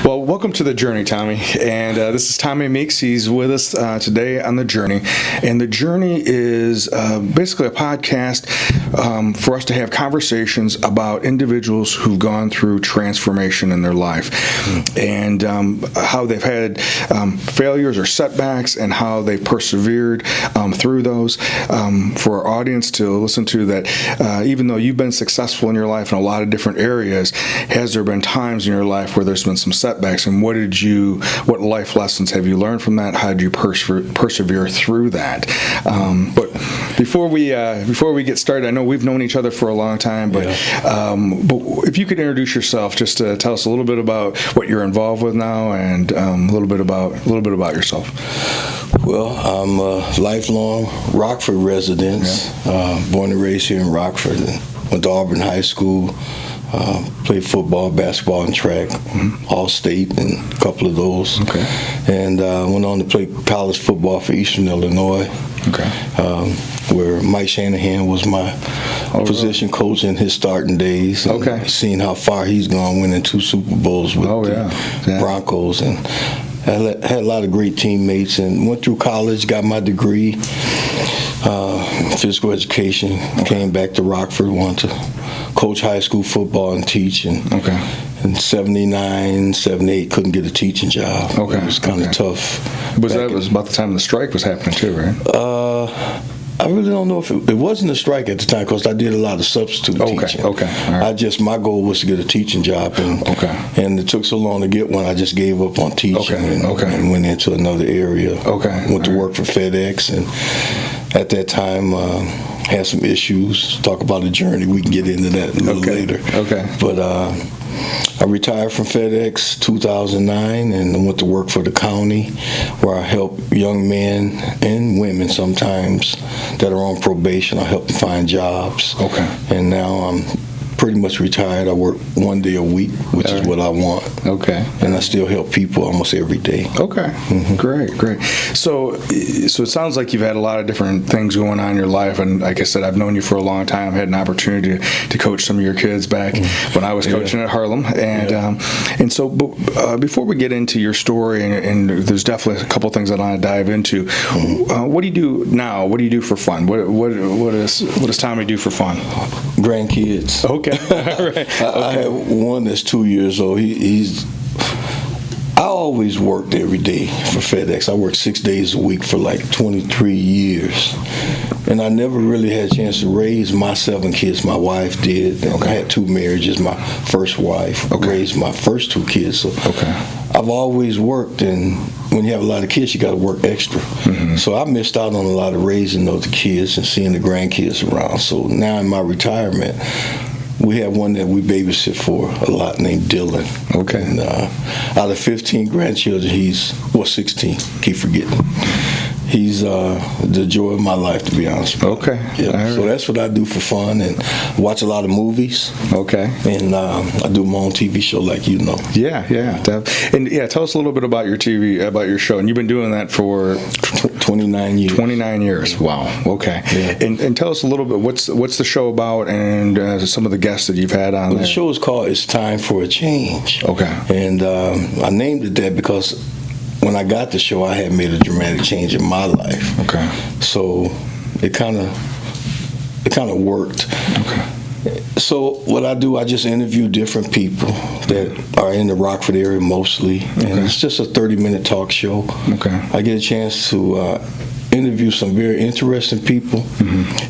Well, welcome to The Journey, Tommy. And this is Tommy Meeks. He's with us today on The Journey. And The Journey is basically a podcast for us to have conversations about individuals who've gone through transformation in their life and how they've had failures or setbacks and how they've persevered through those. For our audience to listen to that, even though you've been successful in your life in a lot of different areas, has there been times in your life where there's been some setbacks, and what life lessons have you learned from that? How did you persevere through that? But before we get started, I know we've known each other for a long time, but if you could introduce yourself, just to tell us a little bit about what you're involved with now, and a little bit about yourself. Well, I'm a lifelong Rockford resident, born and raised here in Rockford. Went to Auburn High School, played football, basketball, and track, all-state, and a couple of those. Okay. And went on to play college football for Eastern Illinois, where Mike Shanahan was my position coach in his starting days. Okay. Seeing how far he's gone, winning 2 Super Bowls with the Broncos, and I had a lot of great teammates, and went through college, got my degree, physical education, came back to Rockford, wanted to coach high school football and teach, and in 79, 78, couldn't get a teaching job. It was kind of tough. That was about the time the strike was happening too, right? I really don't know if it wasn't a strike at the time, because I did a lot of substitute teaching. All right. My goal was to get a teaching job, and it took so long to get one, I just gave up on teaching and went into another area. Went to work for FedEx, and at that time had some issues. Talk about the journey, we can get into that a little later. But I retired from FedEx 2009 and went to work for the county, where I help young men and women sometimes that are on probation. I help them find jobs. And now I'm pretty much retired. I work 1 day a week, which is what I want. And I still help people almost every day. Great. So it sounds like you've had a lot of different things going on in your life, and like I said, I've known you for a long time. I had an opportunity to coach some of your kids back when I was coaching at Harlem, and so before we get into your story, and there's definitely a couple things I'd want to dive into. What do you do now? What do you do for fun? What does Tommy do for fun? Grandkids. I have one that's 2 years old. I always worked every day for FedEx. I worked 6 days a week for like 23 years. And I never really had a chance to raise my 7 kids. My wife did. I had 2 marriages. My first wife raised my first 2 kids. So I've always worked, and when you have a lot of kids, you got to work extra. So I missed out on a lot of raising those kids and seeing the grandkids around. So now in my retirement, we have one that we babysit for a lot named Dylan. And out of 15 grandchildren, he's 16. Keep forgetting. He's the joy of my life, to be honest with you. So that's what I do for fun, and watch a lot of movies. And I do my own TV show, like you know. And tell us a little bit about your show. And you've been doing that for 29 years. 29 years. Wow. And tell us a little bit, what's the show about, and some of the guests that you've had on there. The show is called It's Time for a Change. And I named it that because when I got the show, I had made a dramatic change in my life. So it kind of worked. So what I do, I just interview different people that are in the Rockford area mostly, and it's just a 30-minute talk show. I get a chance to interview some very interesting people,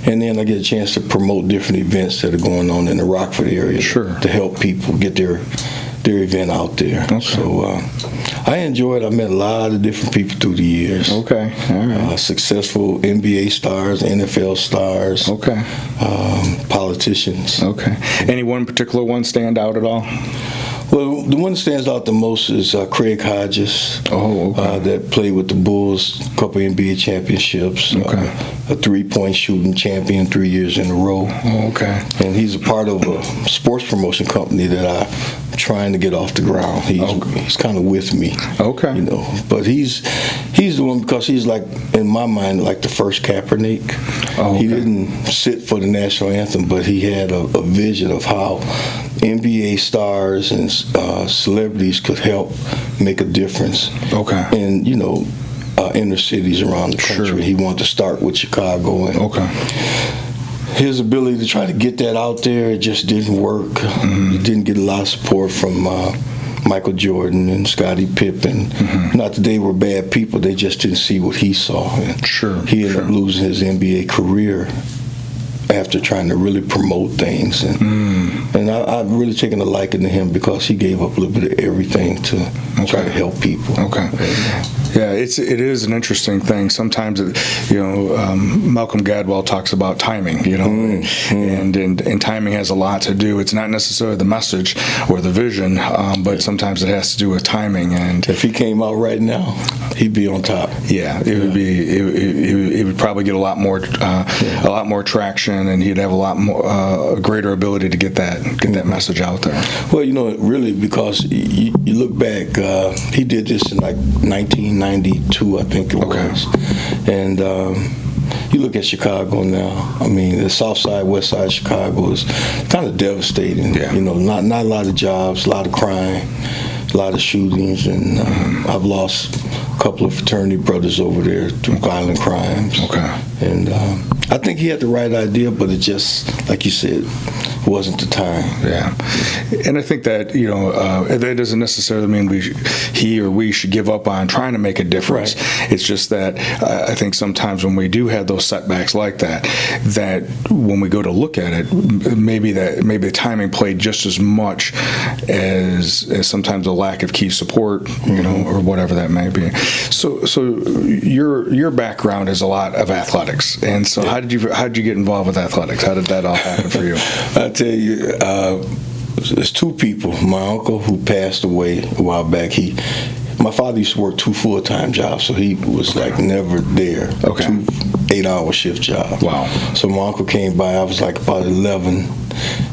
and then I get a chance to promote different events that are going on in the Rockford area to help people get their event out there. So I enjoyed it. I met a lot of different people through the years. Successful NBA stars, NFL stars, politicians. Any one particular one stand out at all? Well, the one that stands out the most is Craig Hodges, that played with the Bulls, a couple NBA championships, a three-point shooting champion 3 years in a row. And he's a part of a sports promotion company that I'm trying to get off the ground. He's kind of with me, you know. But he's the one, because he's like, in my mind, like the first Kaepernick. He didn't sit for the national anthem, but he had a vision of how NBA stars and celebrities could help make a difference. Okay. In inner cities around the country. Sure. He wanted to start with Chicago, and Okay. his ability to try to get that out there, it just didn't work. He didn't get a lot of support from Michael Jordan and Scottie Pippen. Not that they were bad people, they just didn't see what he saw. And Sure. he ended up losing his NBA career after trying to really promote things. And I've really taken a liking to him because he gave up a little bit of everything to try to help people. Okay. Yeah, it is an interesting thing. Sometimes, Malcolm Gladwell talks about timing, and timing has a lot to do. It's not necessarily the message or the vision, but sometimes it has to do with timing. And if he came out right now, he'd be on top. Yeah, it would be. It would probably get a lot more traction, and he'd have a lot more a greater ability to get that message out there. Well, really, because you look back, he did this in like 1992, I think it was. And you look at Chicago now. I mean, the South Side, West Side of Chicago is kind of devastating. Yeah. Not a lot of jobs, a lot of crime, a lot of shootings, and I've lost a couple of fraternity brothers over there through violent crimes. Okay. And I think he had the right idea, but it just, like you said, wasn't the time. Yeah, and I think that that doesn't necessarily mean he or we should give up on trying to make a difference. Right. It's just that I think sometimes when we do have those setbacks like that when we go to look at it, maybe the timing played just as much as sometimes a lack of key support, or whatever that may be. So your background is a lot of athletics, and so how did you get involved with athletics? How did that all happen for you? I tell you, there's two people. My uncle, who passed away a while back, my father used to work 2 full-time jobs, so he was like never there. Okay. 2 8-hour shift jobs. Wow. So my uncle came by, I was like about 11,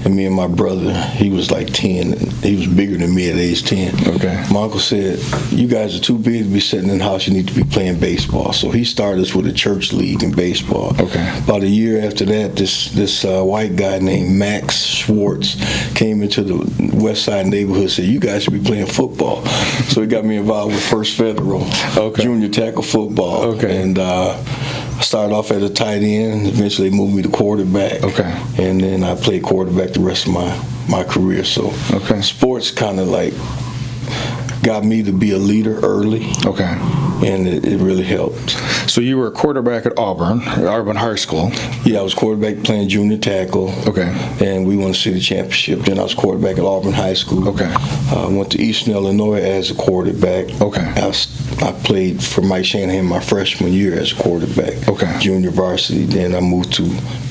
and me and my brother, he was like 10, and he was bigger than me at age 10. Okay. My uncle said, "You guys are too big to be sitting in the house, you need to be playing baseball." So he started us with a church league in baseball. Okay. About a year after that, this white guy named Max Schwartz came into the West Side neighborhood and said, "You guys should be playing football." So he got me involved with First Federal, junior tackle football. Okay. And I started off at a tight end. Eventually moved me to quarterback. Okay. And then I played quarterback the rest of my career. So sports kind of like got me to be a leader early. Okay. And it really helped. So you were a quarterback at Auburn High School. Yeah, I was quarterback playing junior tackle. Okay. And we won the city championship. Then I was quarterback at Auburn High School. Okay. I went to Eastern Illinois as a quarterback. Okay. I played for Mike Shanahan my freshman year as a quarterback. Okay. Junior varsity. Then I moved to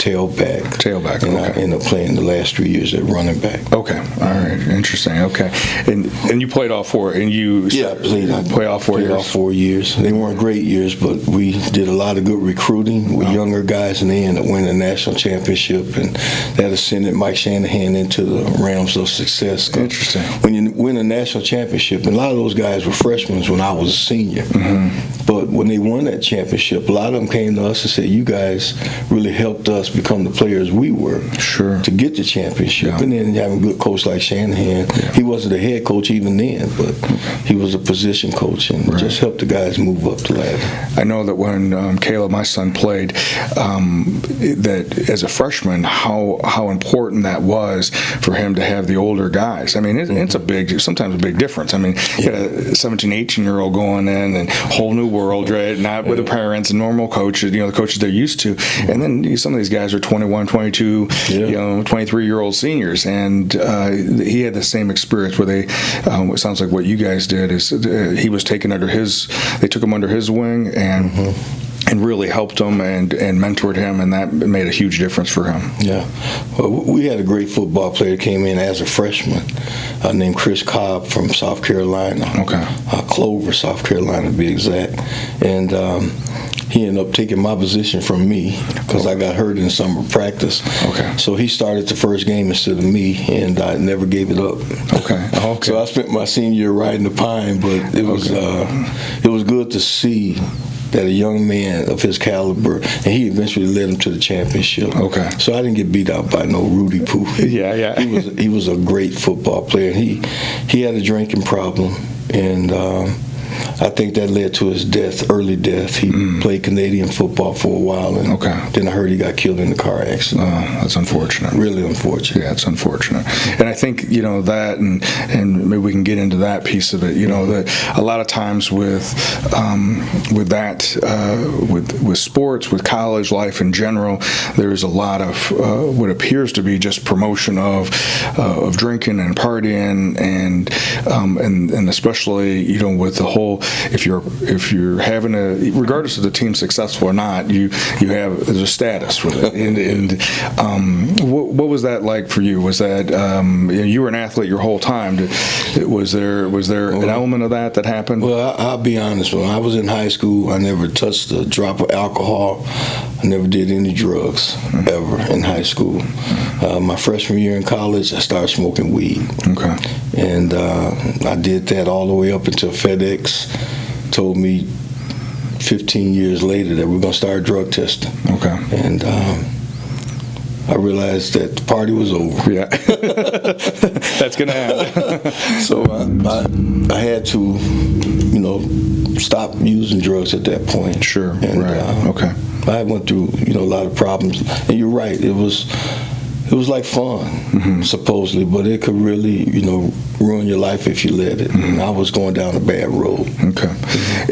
tailback. Tailback. And I ended up playing the last 3 years at running back. Okay. All right. Interesting. Okay. And you played all four. And you played all 4 years. All 4 years. They weren't great years, but we did a lot of good recruiting with younger guys, and they ended up winning a national championship, and that ascended Mike Shanahan into the realms of success. Interesting. When you win a national championship, and a lot of those guys were freshmen when I was a senior, but when they won that championship, a lot of them came to us and said, "You guys really helped us become the players we were to get the championship." And then having a good coach like Shanahan, he wasn't a head coach even then, but he was a position coach and just helped the guys move up the ladder. I know that when Caleb, my son, played, that as a freshman, how important that was for him to have the older guys. I mean, it's sometimes a big difference. I mean, you got a 17, 18-year-old going in and whole new world, right? Not with the parents and normal coaches, the coaches they're used to. And then some of these guys are 21, 22, 23-year-old seniors. And he had the same experience where it sounds like what you guys did is he was taken they took him under his wing and really helped him and mentored him, and that made a huge difference for him. Yeah. Well, we had a great football player came in as a freshman named Chris Cobb from South Carolina. Okay. Clover, South Carolina, to be exact. And he ended up taking my position from me because I got hurt in summer practice. Okay. So he started the first game instead of me, and I never gave it up. Okay. So I spent my senior year riding the pine, but it was good to see that a young man of his caliber, and he eventually led him to the championship. Okay. So I didn't get beat out by no Rudy Poo. Yeah. He was a great football player. He had a drinking problem, and I think that led to his death, early death. He played Canadian football for a while, and then I heard he got killed in a car accident. Oh, that's unfortunate. Really unfortunate. Yeah, it's unfortunate. And I think, that, and maybe we can get into that piece of it, that a lot of times with sports, with college life in general, there's a lot of what appears to be just promotion of drinking and partying, and especially, with the whole, if you're having regardless of the team successful or not, there's a status with it. And what was that like for you? Was that you were an athlete your whole time? Was there an element of that happened? Well, I'll be honest. When I was in high school, I never touched a drop of alcohol. I never did any drugs ever in high school. My freshman year in college, I started smoking weed. Okay. And I did that all the way up until FedEx told me 15 years later that we're going to start drug testing. Okay. And I realized that the party was over. Yeah. That's going to happen. So I had to, stop using drugs at that point. Sure. And, right. Okay. I went through, a lot of problems. And you're right. It was like fun, supposedly, but it could really, ruin your life if you let it. And I was going down a bad road. Okay.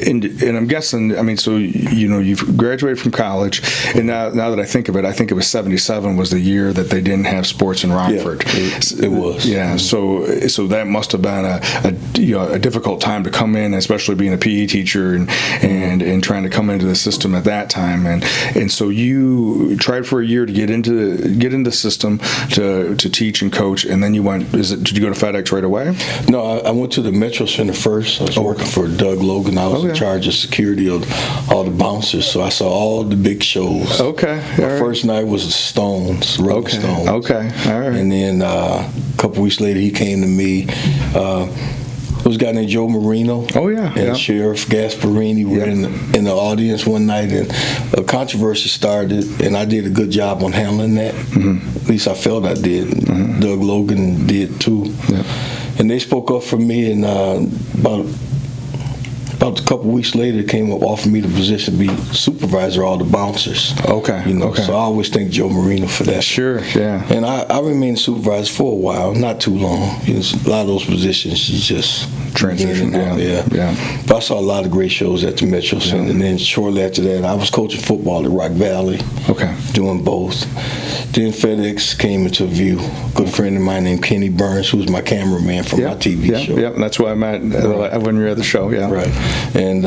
And I'm guessing, so, you've graduated from college, and now that I think of it, I think it was 77 was the year that they didn't have sports in Rockford. Yeah, it was. Yeah, so that must have been a difficult time to come in, especially being a PE teacher and trying to come into the system at that time. And so you tried for a year to get into the system to teach and coach, and then you went, did you go to FedEx right away? No, I went to the Metro Center first. I was working for Doug Logan. I was in charge of security of all the bouncers, so I saw all the big shows. Okay. My first night was the Stones, Rolling Stones. Okay, all right. And then a couple weeks later, he came to me. There was a guy named Joe Marino. Oh, yeah. And Sheriff Gasparini were in the audience one night, and a controversy started, and I did a good job on handling that. At least I felt I did. Doug Logan did too. Yeah. And they spoke up for me, and about a couple weeks later, they came up, offered me the position to be supervisor of all the bouncers. Okay. So I always thank Joe Marino for that. Sure, yeah. And I remained supervisor for a while, not too long. A lot of those positions, you just transition. Yeah. But I saw a lot of great shows at the Metro Center, and then shortly after that, I was coaching football at Rock Valley. Okay. Doing both. Then FedEx came into view. A good friend of mine named Kenny Burns, who was my cameraman for my TV show. Yeah, that's why I met when you were at the show. Yeah. Right. And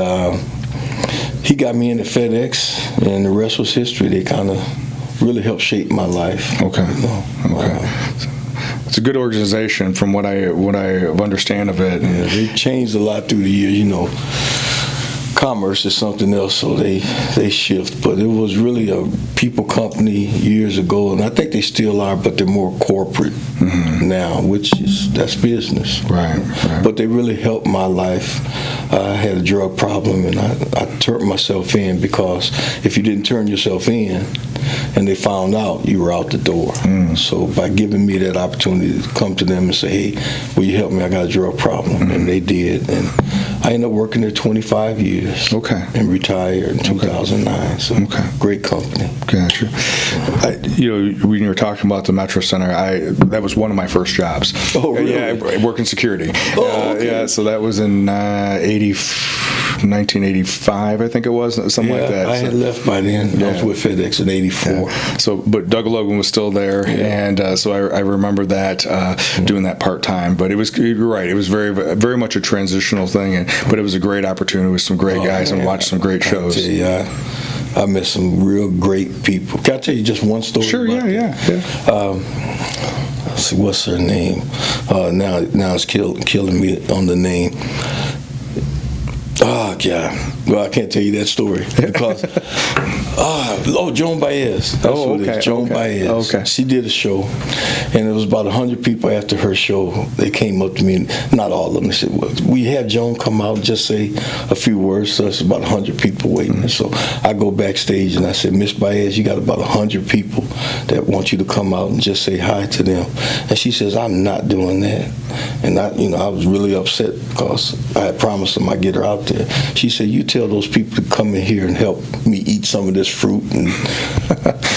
he got me into FedEx, and the rest was history. They kind of really helped shape my life. Okay. It's a good organization from what I understand of it. Yeah, they changed a lot through the years. Commerce is something else, so they shift. But it was really a people company years ago, and I think they still are, but they're more corporate now, that's business. Right. But they really helped my life. I had a drug problem, and I turned myself in, because if you didn't turn yourself in and they found out, you were out the door. So by giving me that opportunity to come to them and say, hey, will you help me? I got a drug problem. And they did. And I ended up working there 25 years. Okay. And retired in 2009. So great company. Gotcha. When you were talking about the Metro Center, that was one of my first jobs. Oh, really? Yeah, working security. Okay. Yeah, so that was in 1985, I think it was, something like that. I had left by then. I was with FedEx in 84. Yeah. So, but Doug Logan was still there, and so I remember that doing that part time. But you're right, it was very, very much a transitional thing, but it was a great opportunity with some great guys and watched some great shows. I met some real great people. Can I tell you just one story? Sure, yeah. Let's see, what's her name? Now it's killing me on the name. Oh, God. Well, I can't tell you that story because, Joan Baez. That's what it is. Joan Baez. Okay. She did a show, and it was about 100 people after her show. They came up to me, and not all of them. They said, well, we have Joan come out and just say a few words. So it's about 100 people waiting. So I go backstage, and I said, Miss Baez, you got about 100 people that want you to come out and just say hi to them. And she says, I'm not doing that. And I was really upset because I had promised them I'd get her out there. She said, you tell those people to come in here and help me eat some of this fruit and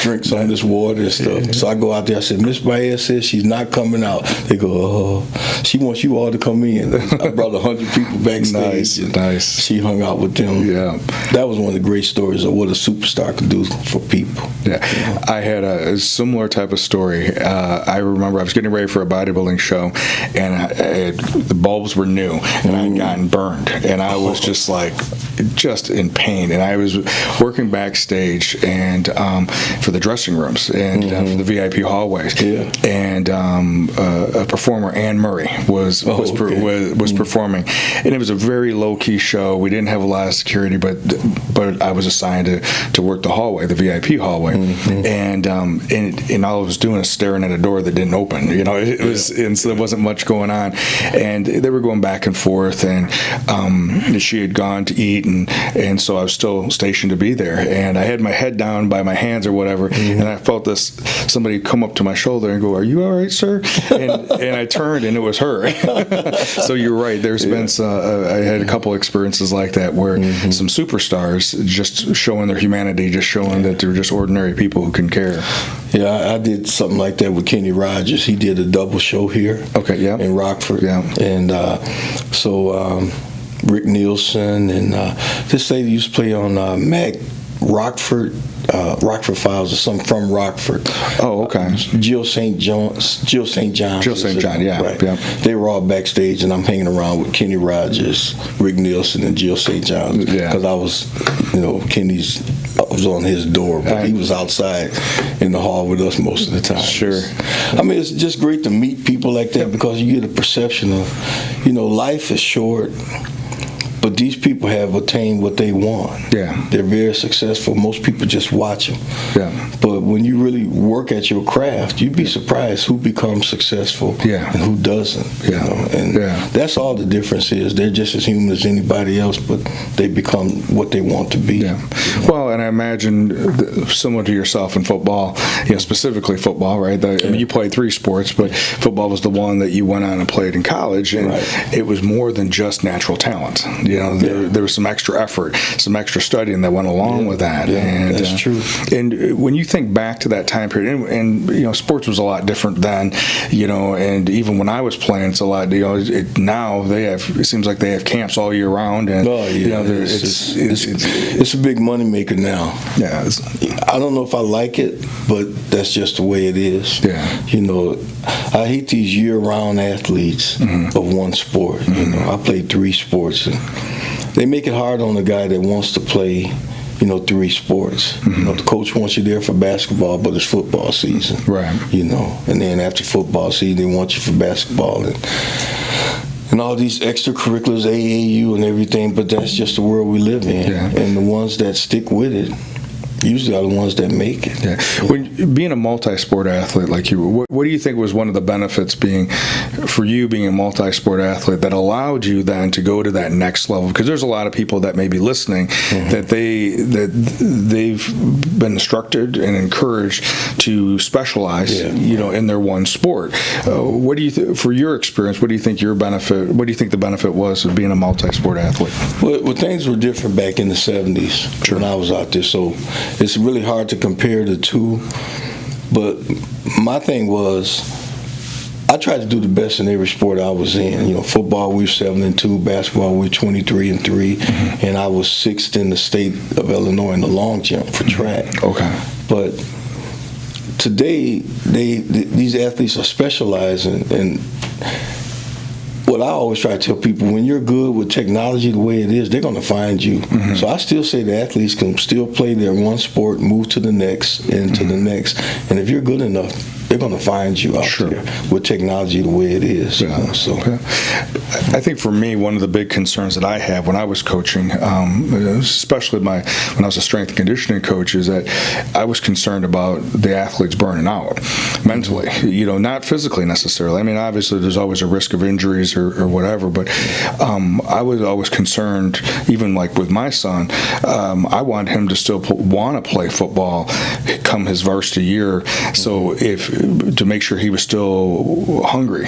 drink some of this water and stuff. So I go out there. I said, Miss Baez says she's not coming out. They go, oh, she wants you all to come in. I brought 100 people backstage. Nice. She hung out with them. Yeah. That was one of the great stories of what a superstar could do for people. Yeah. I had a similar type of story. I remember I was getting ready for a bodybuilding show, and the bulbs were new, and I had gotten burned, and I was just in pain. And I was working backstage and for the dressing rooms and for the VIP hallways. Yeah. And a performer, Anne Murray, was performing, and it was a very low key show. We didn't have a lot of security, but I was assigned to work the hallway, the VIP hallway, and all I was doing is staring at a door that didn't open. It was, and so there wasn't much going on, and they were going back and forth, and she had gone to eat, and so I was still stationed to be there, and I had my head down by my hands or whatever, and I felt somebody come up to my shoulder and go, "Are you all right, sir?" And I turned, and it was her. So you're right. There's been I had a couple experiences like that where some superstars just showing their humanity, just showing that they're just ordinary people who can care. Yeah, I did something like that with Kenny Rogers. He did a double show here. Okay, yeah. In Rockford. Yeah. And so Rick Nielsen and this lady used to play on Mac Rockford Files or something from Rockford. Oh, okay. Jill St. John. Yeah. Right. Yeah. They were all backstage, and I'm hanging around with Kenny Rogers, Rick Nielsen, and Jill St. John. Yeah. Because I was, I was on his door, but he was outside in the hall with us most of the time. Sure. I mean, it's just great to meet people like that because you get a perception of, life is short. But these people have attained what they want. Yeah. They're very successful. Most people just watch them. Yeah. But when you really work at your craft, you'd be surprised who becomes successful and who doesn't. And that's all the difference is. They're just as human as anybody else, but they become what they want to be. Yeah. Well, and I imagine similar to yourself in football, specifically football, right? I mean, you played 3 sports, but football was the one that you went on and played in college, and it was more than just natural talent. There was some extra effort, some extra studying that went along with that. Yeah, and that's true. And when you think back to that time period, and sports was a lot different then, and even when I was playing, it's a lot. Now it seems like they have camps all year round, and it's a big money maker now. Yeah, I don't know if I like it, but that's just the way it is. Yeah, I hate these year-round athletes of one sport. I played 3 sports, and they make it hard on the guy that wants to play 3 sports. The coach wants you there for basketball, but it's football season. Right. And then after football season, they want you for basketball and all these extracurriculars, AAU and everything, but that's just the world we live in. Yeah. And the ones that stick with it usually are the ones that make it. Yeah. When being a multi-sport athlete like you, what do you think was one of the benefits being a multi-sport athlete that allowed you then to go to that next level? Because there's a lot of people that may be listening that they've been instructed and encouraged to specialize, in their one sport. What do you for your experience? What do you think the benefit was of being a multi-sport athlete? Well, things were different back in the 70s when I was out there. So it's really hard to compare the two, but my thing was I tried to do the best in every sport I was in. Football we were 7-2, basketball we were 23-3, and I was 6th in the state of Illinois in the long jump for track. Okay, but today these athletes are specializing in. What I always try to tell people, when you're good with technology the way it is, they're going to find you. So I still say the athletes can still play their one sport, move to the next, and to the next. And if you're good enough, they're going to find you out there with technology the way it is. So I think for me, one of the big concerns that I have when I was coaching, especially when I was a strength and conditioning coach, is that I was concerned about the athletes burning out mentally, not physically necessarily. I mean, obviously there's always a risk of injuries or whatever, but I was always concerned, even like with my son, I wanted him to still want to play football come his varsity year, so to make sure he was still hungry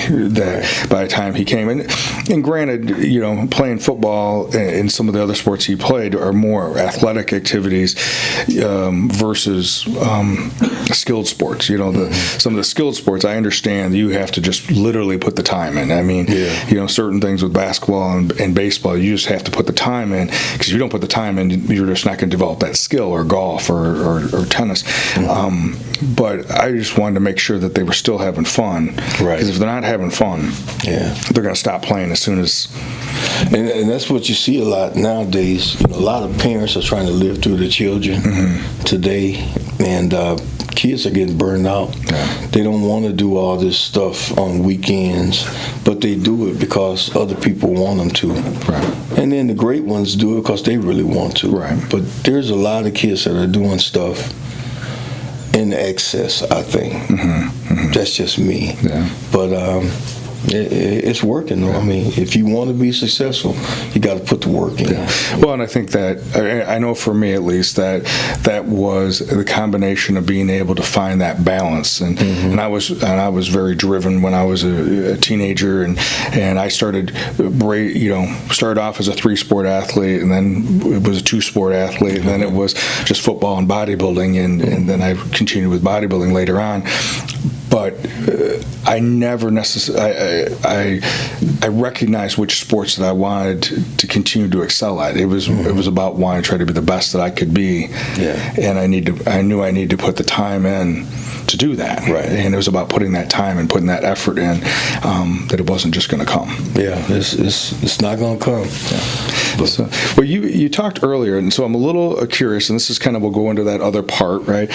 by the time he came. And granted, playing football and some of the other sports he played are more athletic activities versus skilled sports. Some of the skilled sports, I understand you have to just literally put the time in. I mean, certain things with basketball and baseball, you just have to put the time in, because if you don't put the time in, you're just not going to develop that skill, or golf or tennis. But I just wanted to make sure that they were still having fun. Right. Because if they're not having fun, they're going to stop playing as soon as. And that's what you see a lot nowadays. A lot of parents are trying to live through their children today, and kids are getting burned out. They don't want to do all this stuff on weekends, but they do it because other people want them to. Right. And then the great ones do it because they really want to. Right. But there's a lot of kids that are doing stuff in excess, I think. That's just me. But it's working, though. I mean, if you want to be successful, you got to put the work in. Well, and I think that, I know for me at least, that was the combination of being able to find that balance. And I was very driven when I was a teenager, and I started off as a 3-sport athlete, and then it was a 2-sport athlete, and then it was just football and bodybuilding, and then I continued with bodybuilding later on. But I never necessarily, I recognized which sports that I wanted to continue to excel at. It was about wanting to try to be the best that I could be, and I knew I needed to put the time in to do that. Right. And it was about putting that time and putting that effort in, that it wasn't just going to come. It's not going to come. So, well, you talked earlier, and so I'm a little curious, and this is kind of, we'll go into that other part, right?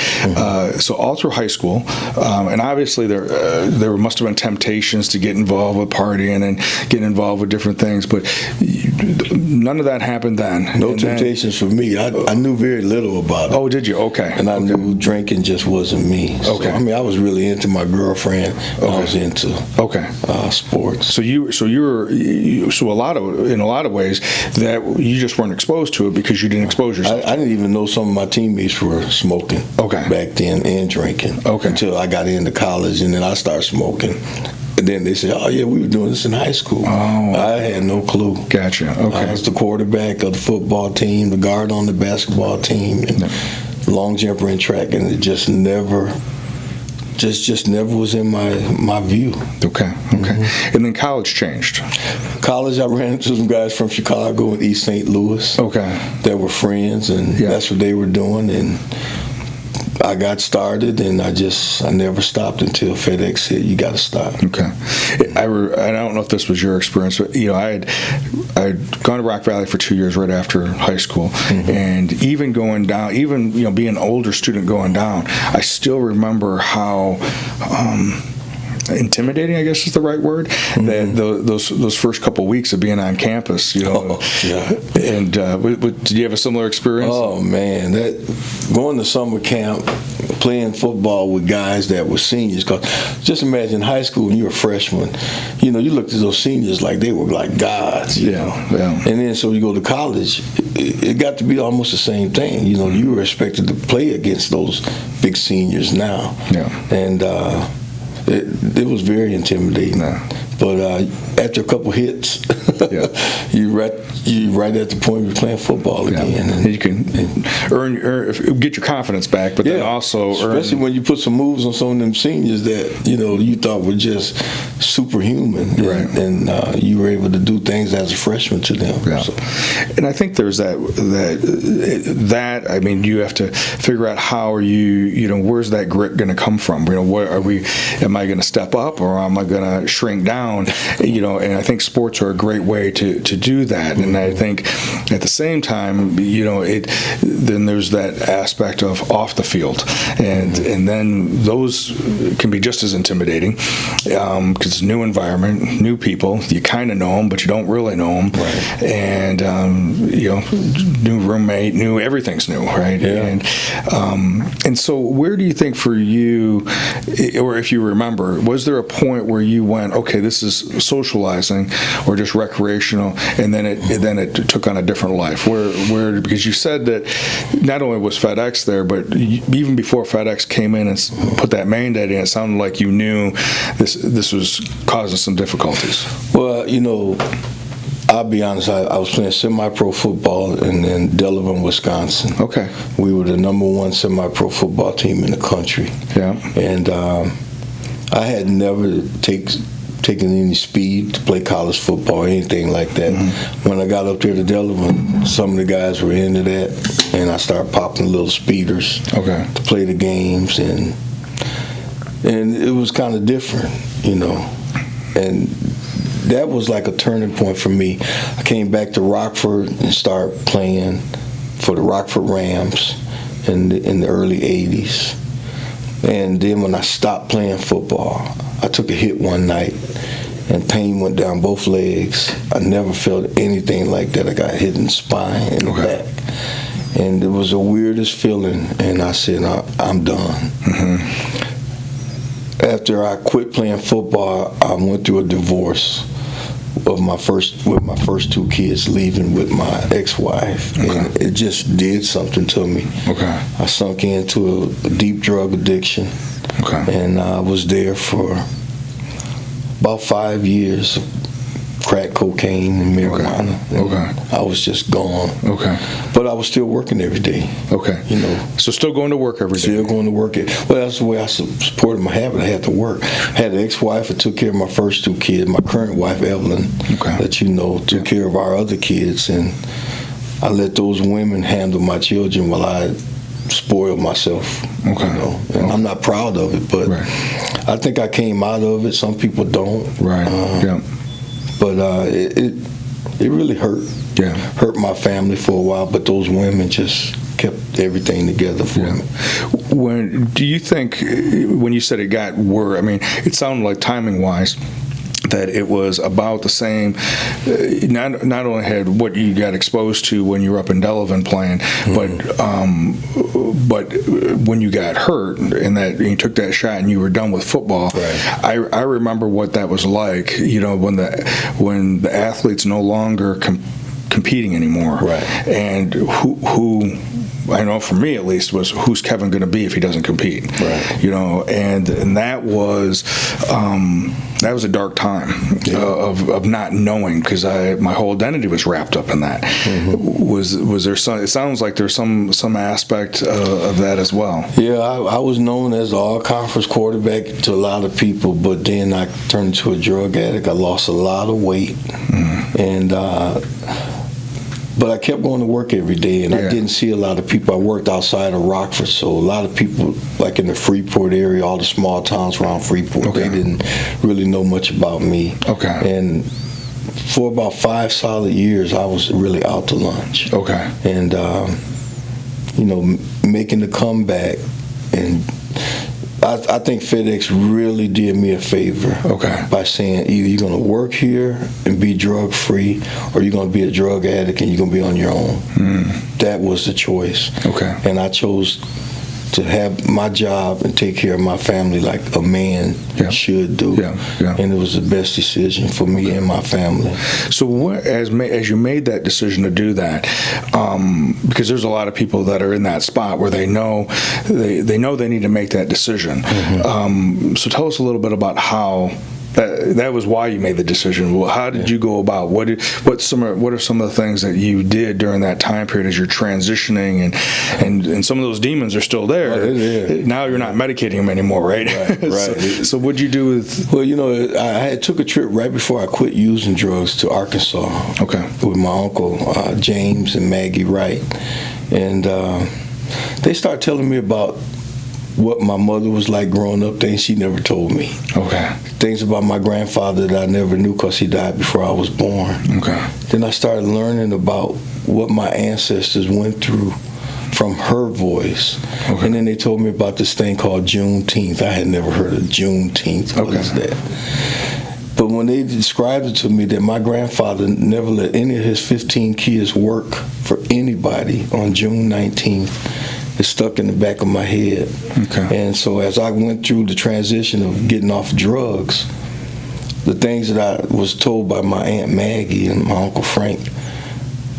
So all through high school, and obviously there must have been temptations to get involved with partying and getting involved with different things, but none of that happened then. No temptations for me. I knew very little about it. Oh, did you? Okay. And I knew drinking just wasn't me. So, okay. I mean, I was really into my girlfriend. Okay. I was into sports. So in a lot of ways that you just weren't exposed to it because you didn't expose yourself. I didn't even know some of my teammates were smoking. Back then, and drinking. Until I got into college, and then I started smoking. And then they said, "Oh yeah, we were doing this in high school." I had no clue. Gotcha. Okay. I was the quarterback of the football team, the guard on the basketball team, and long jumper in track, and it just never was in my view. Okay. And then college changed. College, I ran into some guys from Chicago and East St. Louis. That were friends, and that's what they were doing, and I got started, and I never stopped until FedEx said, "You got to stop." Okay. I don't know if this was your experience, but I had gone to Rock Valley for 2 years right after high school, and even going down, being an older student going down, I still remember how intimidating, I guess is the right word, that those first couple of weeks of being on campus, And did you have a similar experience? Oh man, that going to summer camp, playing football with guys that were seniors. Cause just imagine high school when you were a freshman, you looked at those seniors like they were like gods, you know. And then so you go to college, it got to be almost the same thing. You were expected to play against those big seniors now. And it was very intimidating. But after a couple hits, you're right at the point where you're playing football again. And you can get your confidence back, but then also especially when you put some moves on some of them seniors that you thought were just superhuman, and you were able to do things as a freshman to them. So. And I think there's that. I mean, you have to figure out how are you. Where's that grit going to come from? What are we? Am I going to step up, or am I going to shrink down? down, and I think sports are a great way to do that. And I think at the same time, then there's that aspect of off the field, and then those can be just as intimidating because it's a new environment, new people. You kind of know them, but you don't really know them, right. And new roommate, everything's new, right? Yeah. And so where do you think for you, or if you remember, was there a point where you went, okay, this is socializing or just recreational, and then it took on a different life? Where because you said that not only was FedEx there, but even before FedEx came in and put that mandate in, it sounded like you knew this was causing some difficulties. Well, I'll be honest, I was playing semi-pro football in Delavan, Wisconsin. Okay. We were the number one semi-pro football team in the country. Yeah. And I had never taken any speed to play college football or anything like that. Mm-hmm. When I got up there to Delavan, some of the guys were into that, and I started popping little speeders to play the games, and it was kind of different, and that was like a turning point for me. I came back to Rockford and started playing for the Rockford Rams in the early 80s. And then when I stopped playing football, I took a hit one night and pain went down both legs. I never felt anything like that. I got hit in the spine and the back. And it was the weirdest feeling, and I said, I'm done. Mm-hmm. After I quit playing football, I went through a divorce with my first two kids, leaving with my ex-wife, and it just did something to me. I sunk into a deep drug addiction, and I was there for about 5 years, crack cocaine and marijuana. And I was just gone. But I was still working every day. So still going to work every day. Still going to work. Well, that's the way I supported my habit. I had to work. I had an ex-wife that took care of my first two kids. My current wife, Evelyn, that took care of our other kids, and I let those women handle my children while I spoiled myself. And I'm not proud of it, but I think I came out of it. Some people don't. But it really hurt. Hurt my family for a while, but those women just kept everything together for me. When do you think, when you said it got worse, it sounded like timing-wise that it was about the same. Not only had what you got exposed to when you were up in Delavan playing, but when you got hurt and that you took that shot and you were done with football. I remember what that was like. When the athlete's no longer competing anymore, and who I know for me at least was, who's Kevin going to be if he doesn't compete? And that was a dark time of not knowing, because my whole identity was wrapped up in that. Was there some? It sounds like there's some aspect of that as well. Yeah, I was known as the all-conference quarterback to a lot of people, but then I turned into a drug addict. I lost a lot of weight, and but I kept going to work every day, and I didn't see a lot of people. I worked outside of Rockford, so a lot of people, like in the Freeport area, all the small towns around Freeport, they didn't really know much about me. And for about 5 solid years, I was really out to lunch. And, making the comeback, and I think FedEx really did me a favor by saying, either you're going to work here and be drug-free, or you're going to be a drug addict and you're going to be on your own. That was the choice. And I chose to have my job and take care of my family like a man should do. And it was the best decision for me and my family. So as you made that decision to do that, because there's a lot of people that are in that spot where they know they need to make that decision. So tell us a little bit about how that was why you made the decision. Well, how did you go about? What are some of the things that you did during that time period as you're transitioning, and some of those demons are still there. Now you're not medicating them anymore, right? So what'd you do with? Well, I took a trip right before I quit using drugs to Arkansas. With my uncle James and Maggie Wright, and they started telling me about what my mother was like growing up, things she never told me. Okay. Things about my grandfather that I never knew because he died before I was born. Okay. Then I started learning about what my ancestors went through from her voice. Okay. And then they told me about this thing called Juneteeth. I had never heard of Juneteeth. What is that? But when they described it to me that my grandfather never let any of his 15 kids work for anybody on June 19th, it stuck in the back of my head. Okay. And so as I went through the transition of getting off drugs, the things that I was told by my Aunt Maggie and my Uncle Frank,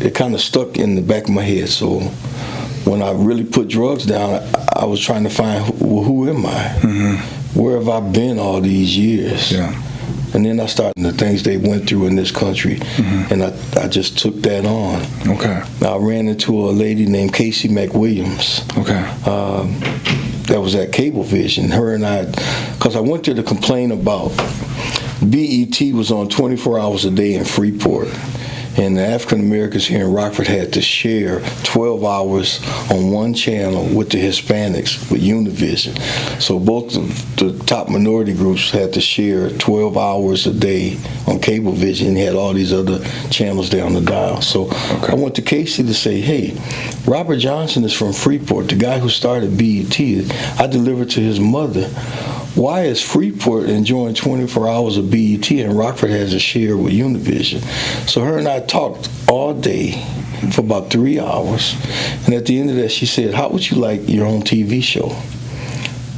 it kind of stuck in the back of my head. So when I really put drugs down, I was trying to find, who am I? Mm-hmm. Where have I been all these years? Yeah. And then I started the things they went through in this country, mm-hmm. and I just took that on. Okay. I ran into a lady named Casey McWilliams. Okay. That was at Cablevision. Her and I, because I went there to complain about BET was on 24 hours a day in Freeport. And the African Americans here in Rockford had to share 12 hours on one channel with the Hispanics with Univision. So both the top minority groups had to share 12 hours a day on Cablevision and had all these other channels down the dial. So I went to Casey to say, hey, Robert Johnson is from Freeport, the guy who started BET. I delivered to his mother. Why is Freeport enjoying 24 hours of BET and Rockford has a share with Univision? So her and I talked all day for about 3 hours. And at the end of that, she said, how would you like your own TV show?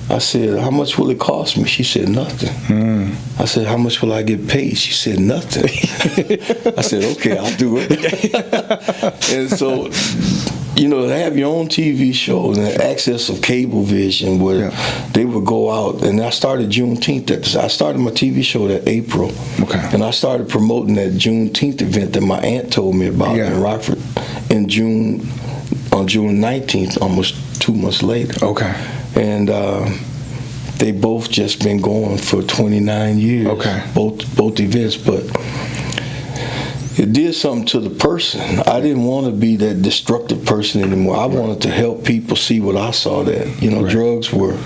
I said, how much will it cost me? She said, nothing. I said, how much will I get paid? She said, nothing. I said, okay, I'll do it. And so, you know, to have your own TV show and the access of Cablevision where they would go out, and I started Juneteeth. I started my TV show that April, and I started promoting that Juneteeth event that my aunt told me about in Rockford on June 19th, almost 2 months later. Okay. And they both just been going for 29 years. Okay. Both events, but it did something to the person. I didn't want to be that destructive person anymore. I wanted to help people see what I saw, that, you know, drugs were,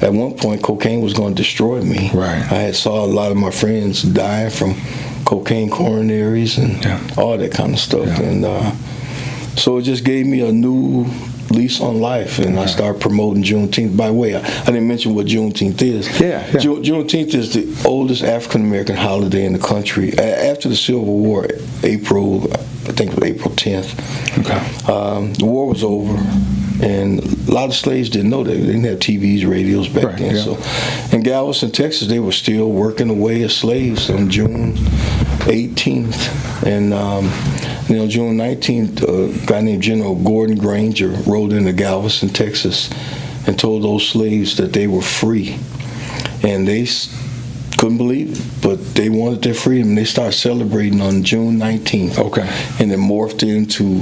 at one point, cocaine was going to destroy me. Right. I had saw a lot of my friends dying from cocaine coronaries and all that kind of stuff. And so it just gave me a new lease on life, and I started promoting Juneteeth. By the way, I didn't mention what Juneteeth is. Juneteeth is the oldest African American holiday in the country. After the Civil War, April, I think it was April 10th. Okay. The war was over, and a lot of slaves didn't know that. They didn't have TVs, radios back then. So, in Galveston, Texas, they were still working away as slaves on June 18th, and you know, June 19th, a guy named General Gordon Granger rode into Galveston, Texas, and told those slaves that they were free. And they couldn't believe it, but they wanted their freedom. They started celebrating on June 19th. Okay. And it morphed into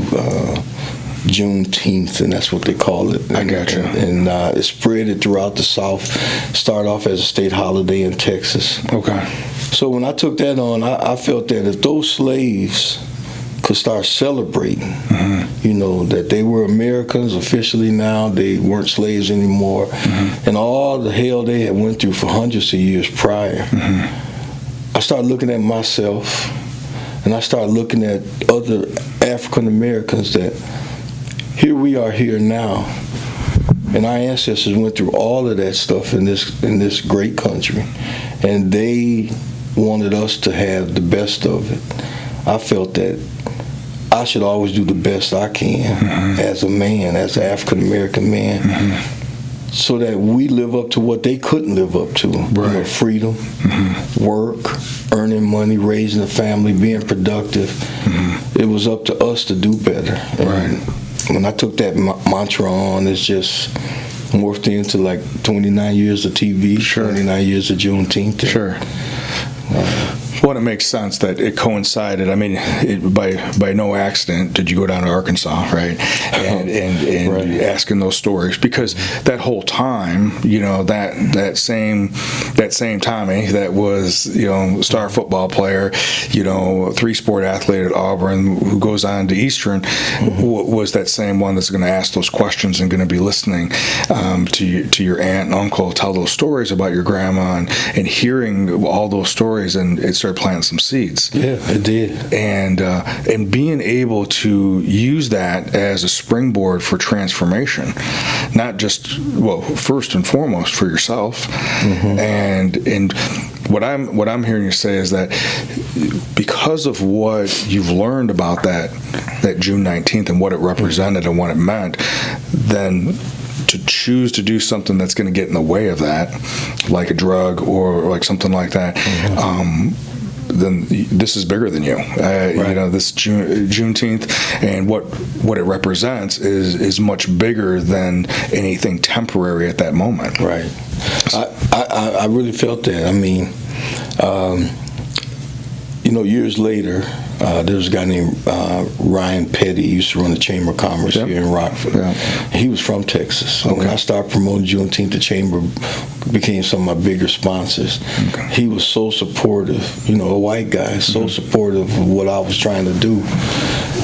Juneteeth, and that's what they call it. I got you. And it spread it throughout the South. Started off as a state holiday in Texas. Okay. So when I took that on, I felt that if those slaves could start celebrating, you know, that they were Americans officially now, they weren't slaves anymore, and all the hell they had went through for hundreds of years prior. I started looking at myself, and I started looking at other African Americans that here we are here now, and our ancestors went through all of that stuff in this great country, and they wanted us to have the best of it. I felt that I should always do the best I can as a man, as an African American man, so that we live up to what they couldn't live up to. Right. You know, freedom, work, earning money, raising a family, being productive. It was up to us to do better. And when I took that mantra on, it's just morphed into like 29 years of TV, 29 years of Juneteeth. Sure. Well, it makes sense that it coincided. I mean, by no accident did you go down to Arkansas, right? And Right. asking those stories, because that whole time, that same Tommy that was, star football player, 3-sport athlete at Auburn, who goes on to Eastern, was that same one that's going to ask those questions and going to be listening to your aunt and uncle tell those stories about your grandma, and hearing all those stories, and it started planting some seeds. Yeah, it did. And being able to use that as a springboard for transformation, not just, first and foremost for yourself. And what I'm hearing you say is that because of what you've learned about that June 19th and what it represented and what it meant, then to choose to do something that's going to get in the way of that, like a drug or like something like that, then this is bigger than you. Right. This Juneteenth and what it represents is much bigger than anything temporary at that moment. Right. I really felt that. I mean, years later, there was a guy named Ryan Petty. He used to run the Chamber of Commerce here in Rockford. Yeah. He was from Texas. Okay. When I started promoting Juneteenth, the Chamber became some of my bigger sponsors. Okay. He was so supportive, a white guy, so supportive of what I was trying to do.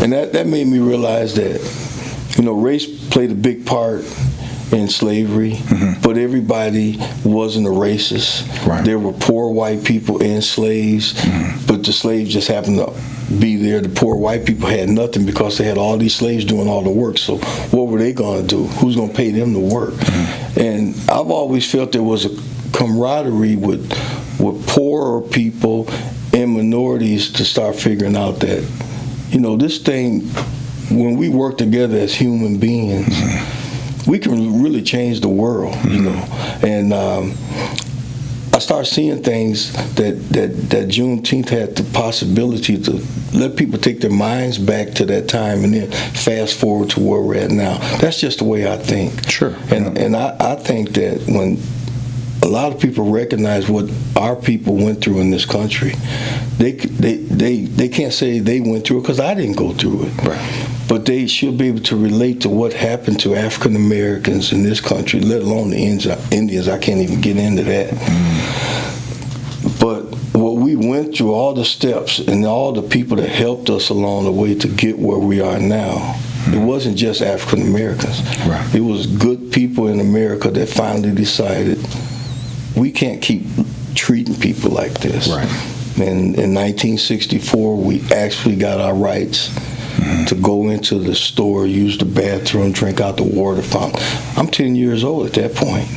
And that made me realize that, race played a big part in slavery, but everybody wasn't a racist. Right. There were poor white people and slaves, but the slaves just happened to be there. The poor white people had nothing because they had all these slaves doing all the work. So what were they going to do? Who's going to pay them to work? And I've always felt there was a camaraderie with poorer people and minorities to start figuring out that, this thing, when we work together as human beings, we can really change the world, And I started seeing things that Juneteenth had the possibility to let people take their minds back to that time and then fast forward to where we're at now. That's just the way I think. Sure. And I think that when a lot of people recognize what our people went through in this country, they can't say they went through it because I didn't go through it. Right. But they should be able to relate to what happened to African Americans in this country, let alone the Indians. I can't even get into that. But what we went through, all the steps and all the people that helped us along the way to get where we are now, it wasn't just African Americans. Right. It was good people in America that finally decided we can't keep treating people like this. Right. And in 1964, we actually got our rights to go into the store, use the bathroom, drink out the water fountain. I'm 10 years old at that point.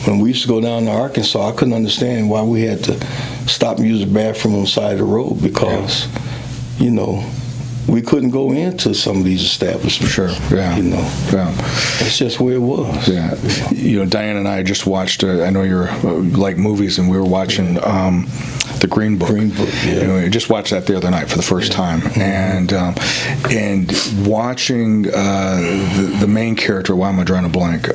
When we used to go down to Arkansas, I couldn't understand why we had to stop and use the bathroom on the side of the road because, we couldn't go into some of these establishments. Sure, yeah. That's just where it was. Yeah. Diane and I just watched, I know you're like movies, and we were watching the Green Book. Yeah. We just watched that the other night for the first time, and watching the main character. Why am I drawing a blank?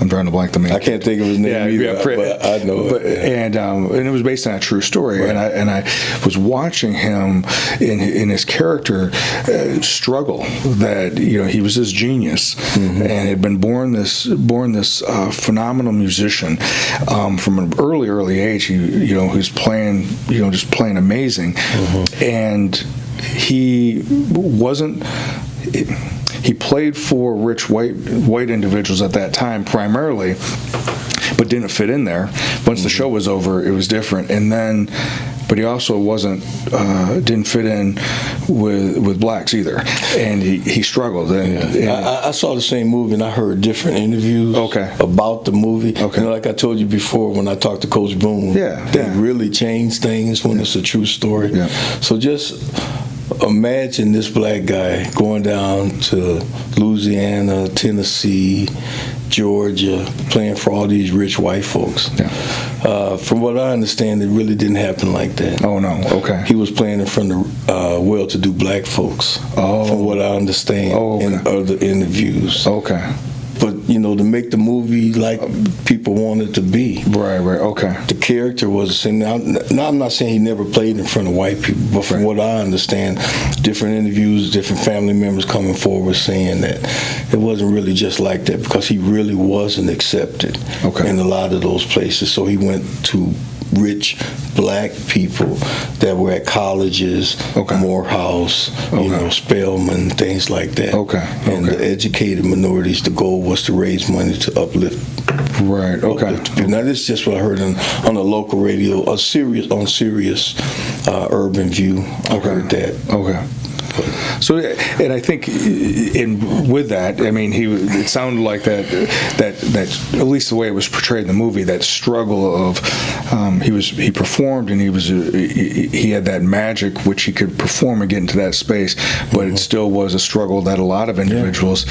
I'm drawing a blank. The main. I can't think of his name either, but I know it. And it was based on a true story. Right. And I was watching him in his character struggle. That he was this genius and had been born this phenomenal musician from an early age. He was playing just playing amazing, and he wasn't. He played for rich white individuals at that time primarily, but didn't fit in there. Once the show was over, it was different. And then, but he also didn't fit in with blacks either, and he struggled. And I saw the same movie, and I heard different interviews about the movie. Okay. Like I told you before, when I talked to Coach Boone, they really change things when it's a true story. Yeah. So just imagine this black guy going down to Louisiana, Tennessee, Georgia, playing for all these rich white folks. Yeah. From what I understand, it really didn't happen like that. Oh, no. Okay. He was playing in front of well-to-do black folks, from what I understand in other interviews. Okay. but to make the movie like people wanted it to be. Right. Okay. The character was, and now I'm not saying he never played in front of white people, but from what I understand, different interviews, different family members coming forward saying that it wasn't really just like that, because he really wasn't accepted in a lot of those places. So he went to rich black people that were at colleges, Morehouse, Spelman, things like that. And the educated minorities, the goal was to raise money to uplift. Right. Uplift people. Now, this is just what I heard on a local radio, on Sirius Urban View. I heard that. So, and I think, with that, I mean, it sounded like that at least the way it was portrayed in the movie, that struggle of he performed, and he had that magic which he could perform and get into that space, but it still was a struggle that a lot of individuals,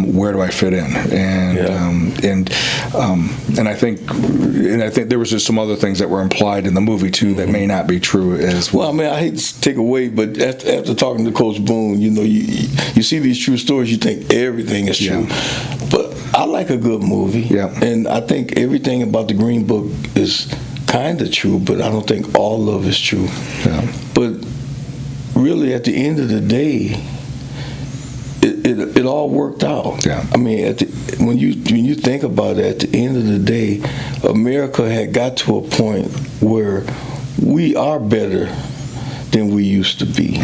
where do I fit in, and I think there was just some other things that were implied in the movie too that may not be true as well. Well, I mean, I hate to take away, but after talking to Coach Boone, you see these true stories, you think everything is true. But I like a good movie, and I think everything about the Green Book is kind of true, but I don't think all of it's true. But really, at the end of the day, it all worked out. I mean, when you think about it, at the end of the day, America had got to a point where we are better than we used to be.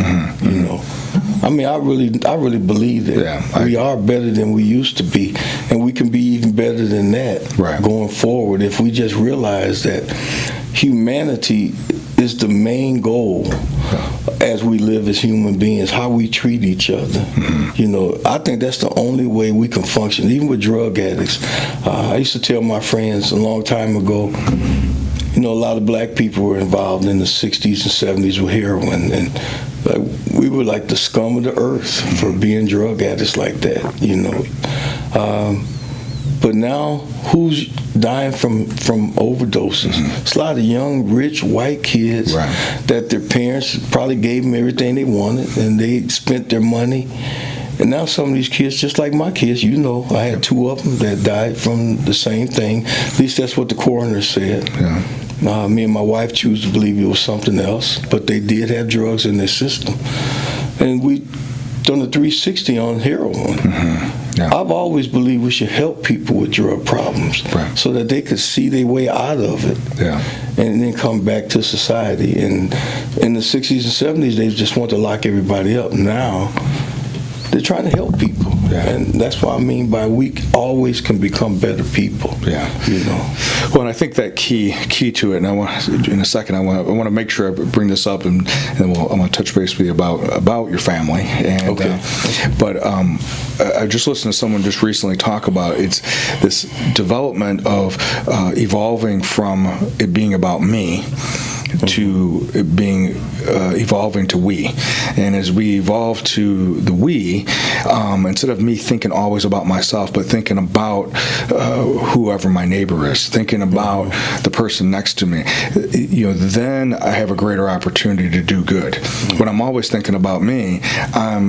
I mean, I really believe that we are better than we used to be, and we can be even better than that going forward if we just realize that humanity is the main goal as we live as human beings, how we treat each other. I think that's the only way we can function, even with drug addicts. I used to tell my friends a long time ago, a lot of black people were involved in the 60s and 70s with heroin, and we were like the scum of the earth for being drug addicts like that, But now, who's dying from overdoses? It's a lot of young, rich, white kids that their parents probably gave them everything they wanted, and they spent their money. And now some of these kids, just like my kids, I had 2 of them that died from the same thing. At least that's what the coroner said. Me and my wife choose to believe it was something else, but they did have drugs in their system. And we done a 360 on heroin. I've always believed we should help people with drug problems so that they could see their way out of it and then come back to society. And in the 60s and 70s, they just want to lock everybody up. Now, they're trying to help people. And that's what I mean by we always can become better people. Well, and I think that key to it, and I want in a second I want to make sure I bring this up, and then I'm going to touch base with you about your family. And but I just listened to someone just recently talk about it's this development of evolving from it being about me to it being evolving to we. And as we evolve to the we, instead of me thinking always about myself, but thinking about whoever my neighbor is, thinking about the person next to me, then I have a greater opportunity to do good. When I'm always thinking about me, I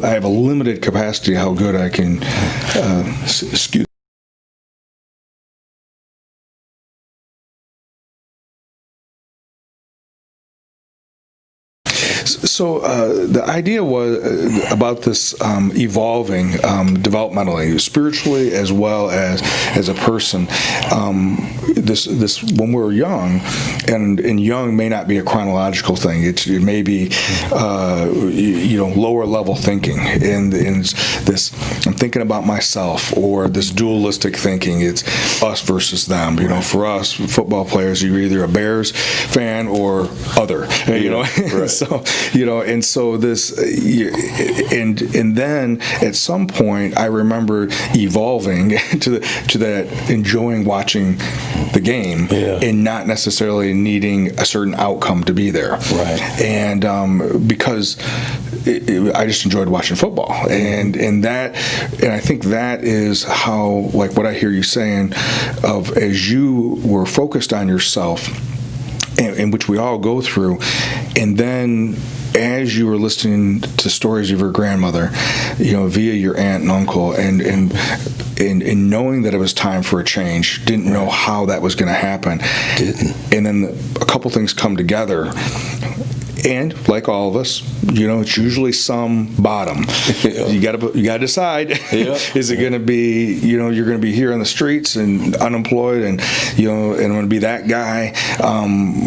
have a limited capacity how good I can excuse. So the idea was about this evolving developmentally, spiritually, as well as a person. This when we're young, and young may not be a chronological thing. It may be lower level thinking, and this I'm thinking about myself, or this dualistic thinking. It's us versus them. For us football players, you're either a Bears fan or other. So this, and then at some point, I remember evolving to that, enjoying watching the game, and not necessarily needing a certain outcome to be there. And because I just enjoyed watching football, and I think that is how, like what I hear you saying, of as you were focused on yourself, in which we all go through, and then as you were listening to stories of your grandmother, via your aunt and uncle, and knowing that it was time for a change, didn't know how that was going to happen. Didn't. And then a couple things come together. And like all of us, it's usually some bottom. Yeah. You gotta decide. Yeah. Is it going to be, you're going to be here on the streets and unemployed, and and I'm going to be that guy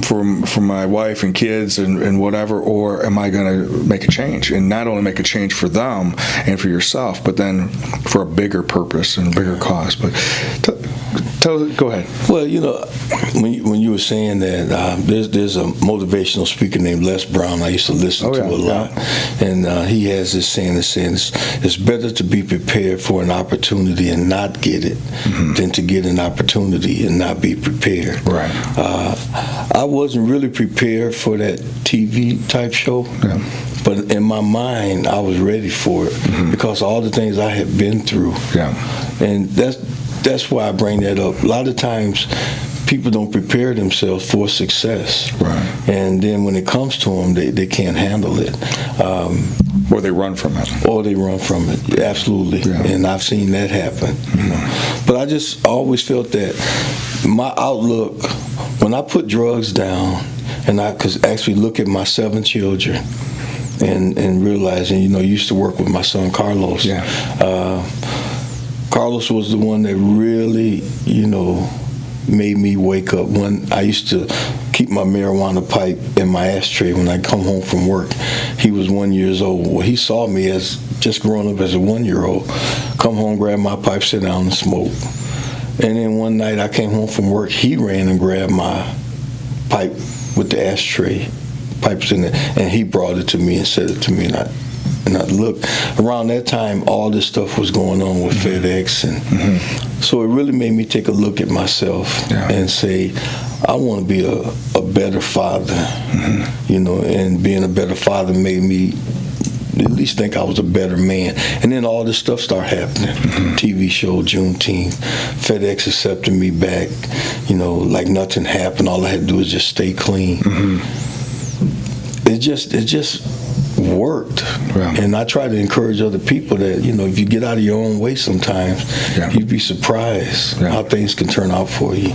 for my wife and kids and whatever, or am I going to make a change, and not only make a change for them and for yourself, but then for a bigger purpose and a bigger cause. But go ahead. Well, when you were saying that, there's a motivational speaker named Les Brown I used to listen to a lot, and he has this saying that says it's better to be prepared for an opportunity and not get it than to get an opportunity and not be prepared. Right. I wasn't really prepared for that TV type show, but in my mind I was ready for it because all the things I had been through. Yeah. And that's why I bring that up. A lot of times people don't prepare themselves for success. Right. And then when it comes to them, they can't handle it. Or they run from it. Absolutely. Yeah. And I've seen that happen. But I just always felt that my outlook, when I put drugs down, and I could actually look at my 7 children and realizing, used to work with my son Carlos. Yeah. Carlos was the one that really, made me wake up. When I used to keep my marijuana pipe in my ashtray when I come home from work. He was 1 year old. Well, he saw me as just growing up as a 1-year-old. Come home, grab my pipe, sit down and smoke. And then one night I came home from work. He ran and grabbed my pipe with the ashtray, pipes in it, and he brought it to me and said it to me. And I looked. Around that time, all this stuff was going on with FedEx, and so it really made me take a look at myself and say, I want to be a better father, and being a better father made me at least think I was a better man. And then all this stuff started happening. TV show, Juneteeth, FedEx accepted me back, like nothing happened. All I had to do was just stay clean. It just worked. And I try to encourage other people that, if you get out of your own way sometimes, you'd be surprised how things can turn out for you.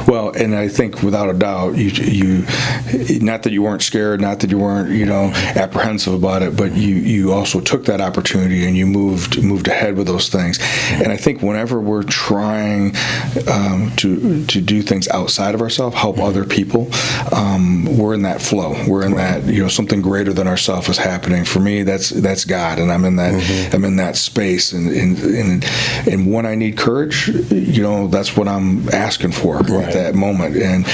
Well, and I think without a doubt, you not that you weren't scared, not that you weren't, apprehensive about it, but you also took that opportunity and you moved ahead with those things. And I think whenever we're trying to do things outside of ourselves, help other people, we're in that flow. We're in that, something greater than ourselves is happening. For me, that's God, and I'm in that I'm in that space, and when I need courage, that's what I'm asking for at that moment. And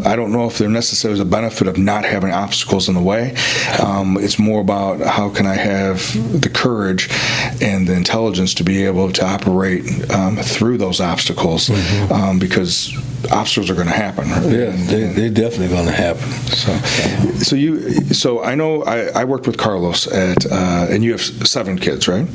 I don't know if there necessarily is a benefit of not having obstacles in the way. It's more about how can I have the courage and the intelligence to be able to operate through those obstacles, because obstacles are going to happen. Yeah, they're definitely going to happen. So I know I worked with Carlos and you have 7 kids, right?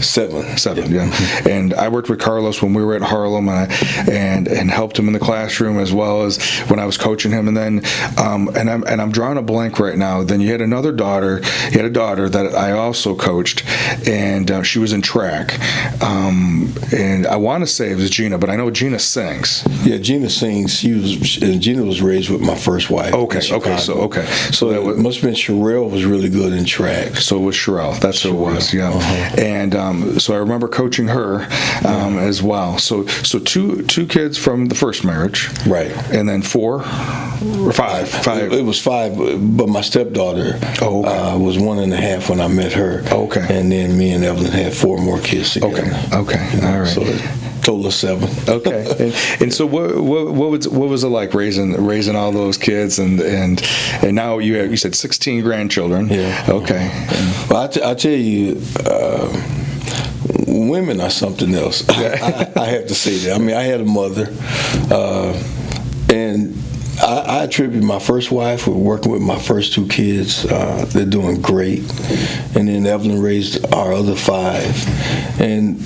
Seven, yeah. And I worked with Carlos when we were at Harlem, and helped him in the classroom as well as when I was coaching him. And then, and I'm drawing a blank right now. Then you had another daughter. You had a daughter that I also coached, and she was in track. And I want to say it was Gina, but I know Gina sings. Yeah, Gina sings. Gina was raised with my first wife. Okay. So that must have been Sherelle was really good in track. So it was Sherelle. That's who it was. Yeah. And so I remember coaching her as well. So two kids from the first marriage, right? And then 4 or 5. It was 5, but my stepdaughter was 1.5 when I met her. Okay. And then me and Evelyn had 4 more kids together. Okay. All right. So total of 7. Okay. And so what was it like raising all those kids and now you said 16 grandchildren? Yeah. Okay. Well, I tell you. Women are something else. I have to say that. I mean, I had a mother, and I attribute my first wife with working with my first 2 kids. They're doing great. And then Evelyn raised our other 5. And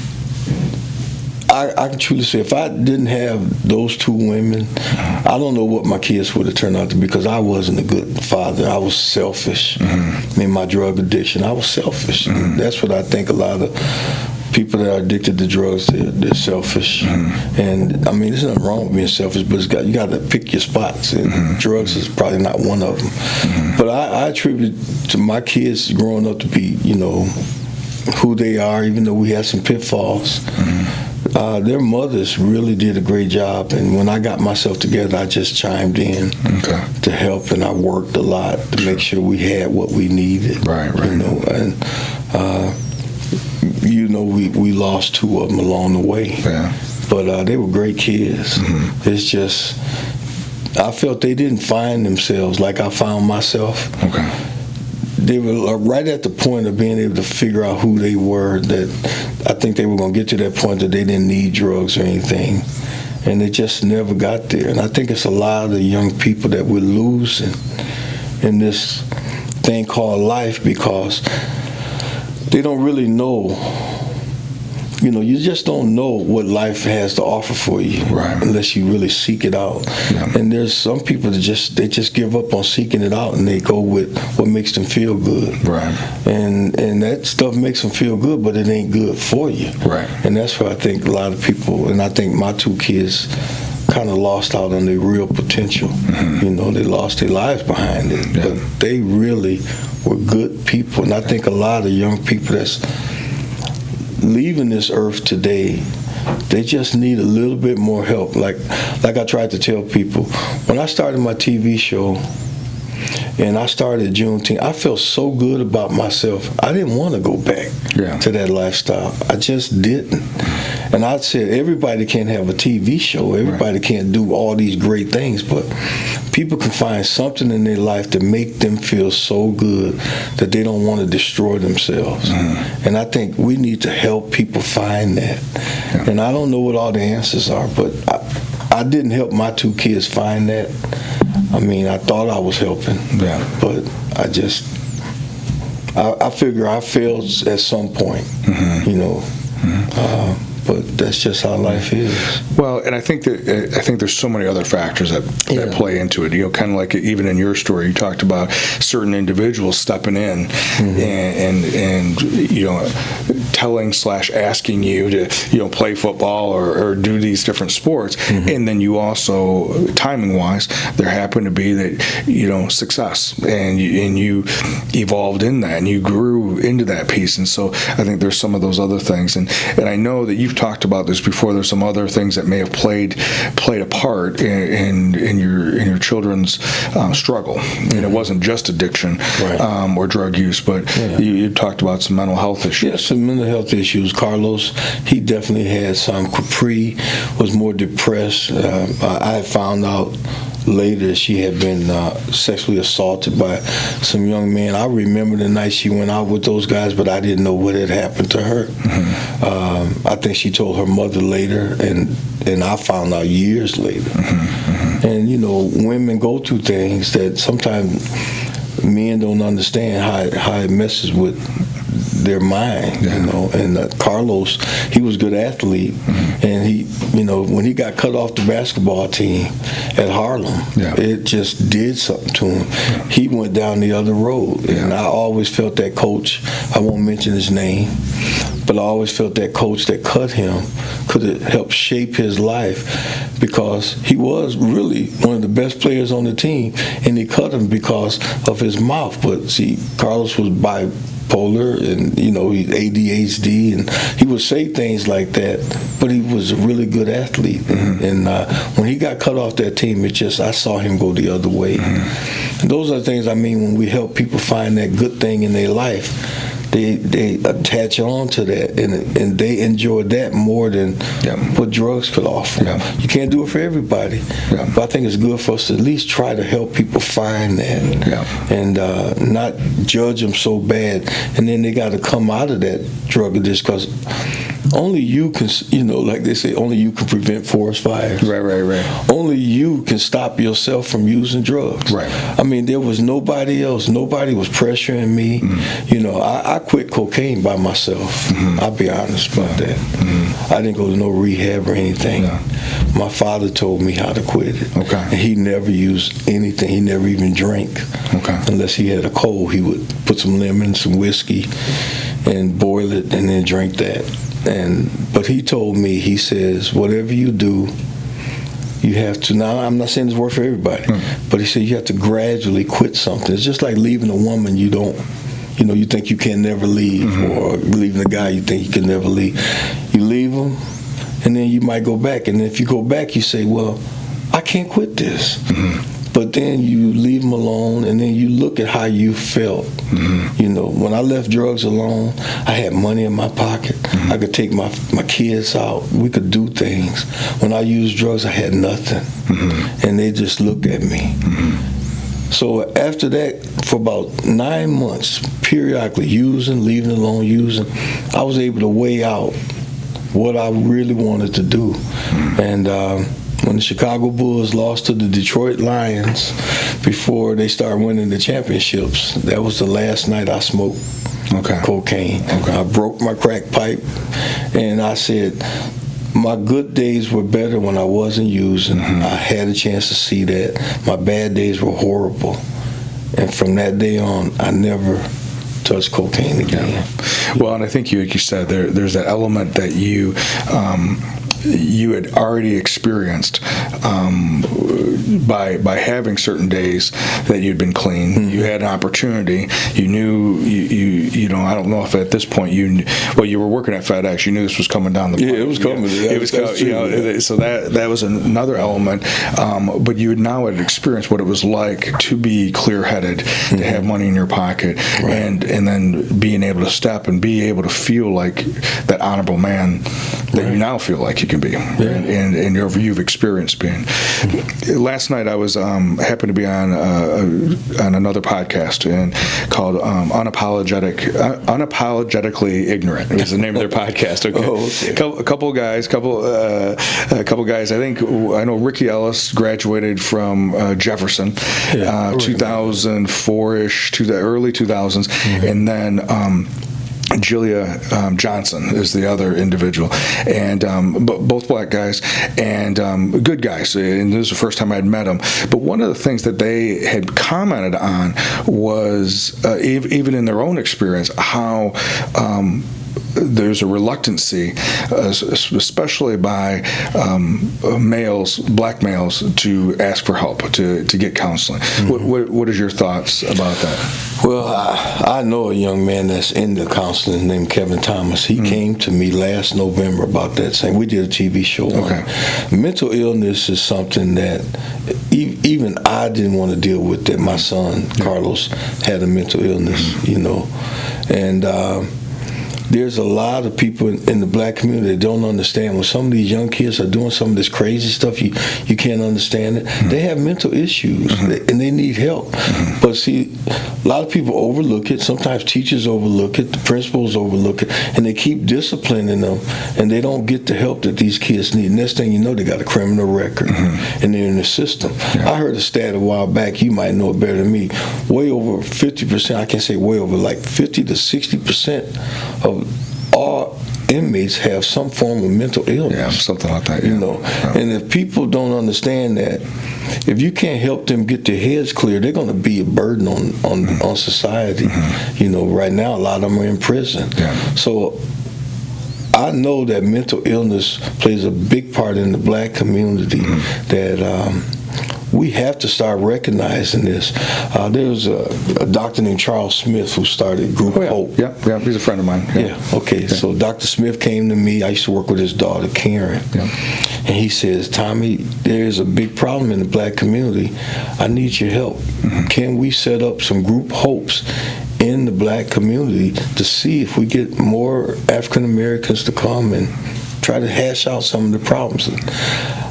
I can truly say, if I didn't have those two women, I don't know what my kids would have turned out to be, because I wasn't a good father. I was selfish. In my drug addiction, I was selfish. That's what I think a lot of people that are addicted to drugs, they're selfish. And I mean, there's nothing wrong with being selfish, but you got to pick your spots, and drugs is probably not one of them. But I attribute to my kids growing up to be, who they are, even though we had some pitfalls. Their mothers really did a great job, and when I got myself together, I just chimed in to help, and I worked a lot to make sure we had what we needed. Right. We lost two of them along the way. Yeah. But they were great kids. It's just, I felt they didn't find themselves like I found myself. Okay. They were right at the point of being able to figure out who they were, that I think they were going to get to that point that they didn't need drugs or anything. And they just never got there. And I think it's a lot of the young people that we're losing in this thing called life, because they don't really know. You just don't know what life has to offer for you, unless you really seek it out. Yeah. And there's some people that just give up on seeking it out, and they go with what makes them feel good. Right. And that stuff makes them feel good, but it ain't good for you. Right. And that's where I think a lot of people, and I think my two kids kind of lost out on their real potential. They lost their lives behind it. Yeah. But they really were good people. And I think a lot of young people that's leaving this earth today, they just need a little bit more help. Like I tried to tell people, when I started my TV show and I started Juneteeth, I felt so good about myself. I didn't want to go back to that lifestyle. I just didn't. And I said, everybody can't have a TV show. Everybody can't do all these great things, but people can find something in their life to make them feel so good that they don't want to destroy themselves. And I think we need to help people find that. Yeah. And I don't know what all the answers are, but I didn't help my two kids find that. I mean, I thought I was helping, but I figure I failed at some point, but that's just how life is. Well, and I think there's so many other factors that play into it. Kind of like even in your story, you talked about certain individuals stepping in and telling/asking you to play football or do these different sports, and then you also, timing wise, there happened to be that success, and you evolved in that, and you grew into that piece. And so I think there's some of those other things, and I know that you've talked about this before. There's some other things that may have played a part in your children's struggle, and it wasn't just addiction or drug use, but you talked about some mental health issues. Yeah, some mental health issues. Carlos, he definitely had some. Capri was more depressed. I found out later she had been sexually assaulted by some young men. I remember the night she went out with those guys, but I didn't know what had happened to her. I think she told her mother later, and I found out years later. And women go through things that sometimes men don't understand how it messes with their mind, And Carlos, he was a good athlete, and he, when he got cut off the basketball team at Harlem, it just did something to him. He went down the other road, and I always felt that coach, I won't mention his name, but I always felt that coach that cut him could have helped shape his life, because he was really one of the best players on the team, and he cut him because of his mouth. But see, Carlos was bipolar, and he's ADHD, and he would say things like that, but he was a really good athlete. And when he got cut off that team, I saw him go the other way. And those are the things I mean when we help people find that good thing in their life. They attach on to that, and they enjoy that more than what drugs could offer. You can't do it for everybody, but I think it's good for us to at least try to help people find that, and not judge them so bad, and then they got to come out of that drug addiction, because only you can, like they say, only you can prevent forest fires. Right. Only you can stop yourself from using drugs. Right. I mean, there was nobody else. Nobody was pressuring me. I quit cocaine by myself. I'll be honest about that. I didn't go to no rehab or anything. Yeah. My father told me how to quit it. Okay. And he never used anything. He never even drank. Okay. Unless he had a cold, he would put some lemon, some whiskey, and boil it, and then drink that. But he told me, he says, whatever you do, you have to. Now, I'm not saying this works for everybody, but he said you have to gradually quit something. It's just like leaving a woman you think you can never leave, or leaving a guy you think you can never leave. You leave him, and then you might go back. And if you go back, you say, well, I can't quit this. But then you leave them alone, and then you look at how you felt. When I left drugs alone, I had money in my pocket. I could take my kids out. We could do things. When I used drugs, I had nothing. And they just looked at me. So after that, for about 9 months, periodically using, leaving alone, using, I was able to weigh out what I really wanted to do. And when the Chicago Bulls lost to the Detroit Lions before they started winning the championships, that was the last night I smoked cocaine. I broke my crack pipe, and I said, my good days were better when I wasn't using. I had a chance to see that. My bad days were horrible. And from that day on, I never touched cocaine again. Yeah. Well, and I think you said, there's that element that you had already experienced by having certain days that you'd been clean. You had an opportunity. You knew I don't know if at this point you were working at FedEx. You knew this was coming down the pipe. Yeah, it was coming. It was coming. So that was another element. But you now had experienced what it was like to be clear-headed, to have money in your pocket, and then being able to step and be able to feel like that honorable man that you now feel like you can be, and you've experienced being. Last night I was happened to be on another podcast and called Unapologetically Ignorant. It was the name of their podcast. Okay. A couple guys. I think I know Ricky Ellis graduated from Jefferson, 2004-ish to the early 2000s, and then. Julia Johnson is the other individual, and both black guys and good guys. And this was the first time I'd met them. But one of the things that they had commented on was, even in their own experience, how there's a reluctancy, especially by black males, to ask for help, to get counseling. What is your thoughts about that? Well, I know a young man that's into counseling named Kevin Thomas. He came to me last November about that same. We did a TV show on it. Mental illness is something that even I didn't want to deal with. That my son Carlos had a mental illness, and. There's a lot of people in the black community that don't understand when some of these young kids are doing some of this crazy stuff. You can't understand it. They have mental issues and they need help. But see, a lot of people overlook it. Sometimes teachers overlook it. The principals overlook it, and they keep disciplining them, and they don't get the help that these kids need. Next thing you know, they got a criminal record, and they're in the system. I heard a stat a while back. You might know it better than me. Way over 50%. I can't say way over, like 50 to 60% of all inmates have some form of mental illness. Yeah, something like that. And if people don't understand that, if you can't help them get their heads clear, they're going to be a burden on society. Right now a lot of them are in prison. So I know that mental illness plays a big part in the black community. That we have to start recognizing this. There was a doctor named Charles Smith who started Group Hope. Yeah, he's a friend of mine. So Dr. Smith came to me. I used to work with his daughter, Karen. And he says, Tommy, there's a big problem in the black community. I need your help. Can we set up some Group Hopes in the black community to see if we get more African Americans to come and try to hash out some of the problems?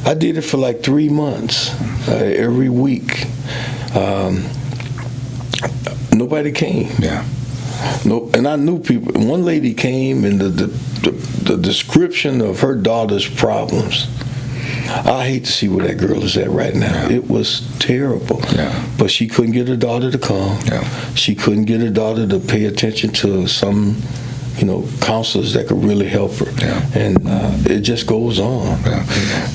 I did it for like 3 months, every week. Nobody came. No, and I knew people. One lady came, and the description of her daughter's problems. I hate to see where that girl is at right now. Yeah. It was terrible. Yeah. But she couldn't get her daughter to come. Yeah. She couldn't get her daughter to pay attention to some, counselors that could really help her. Yeah. And it just goes on. Yeah.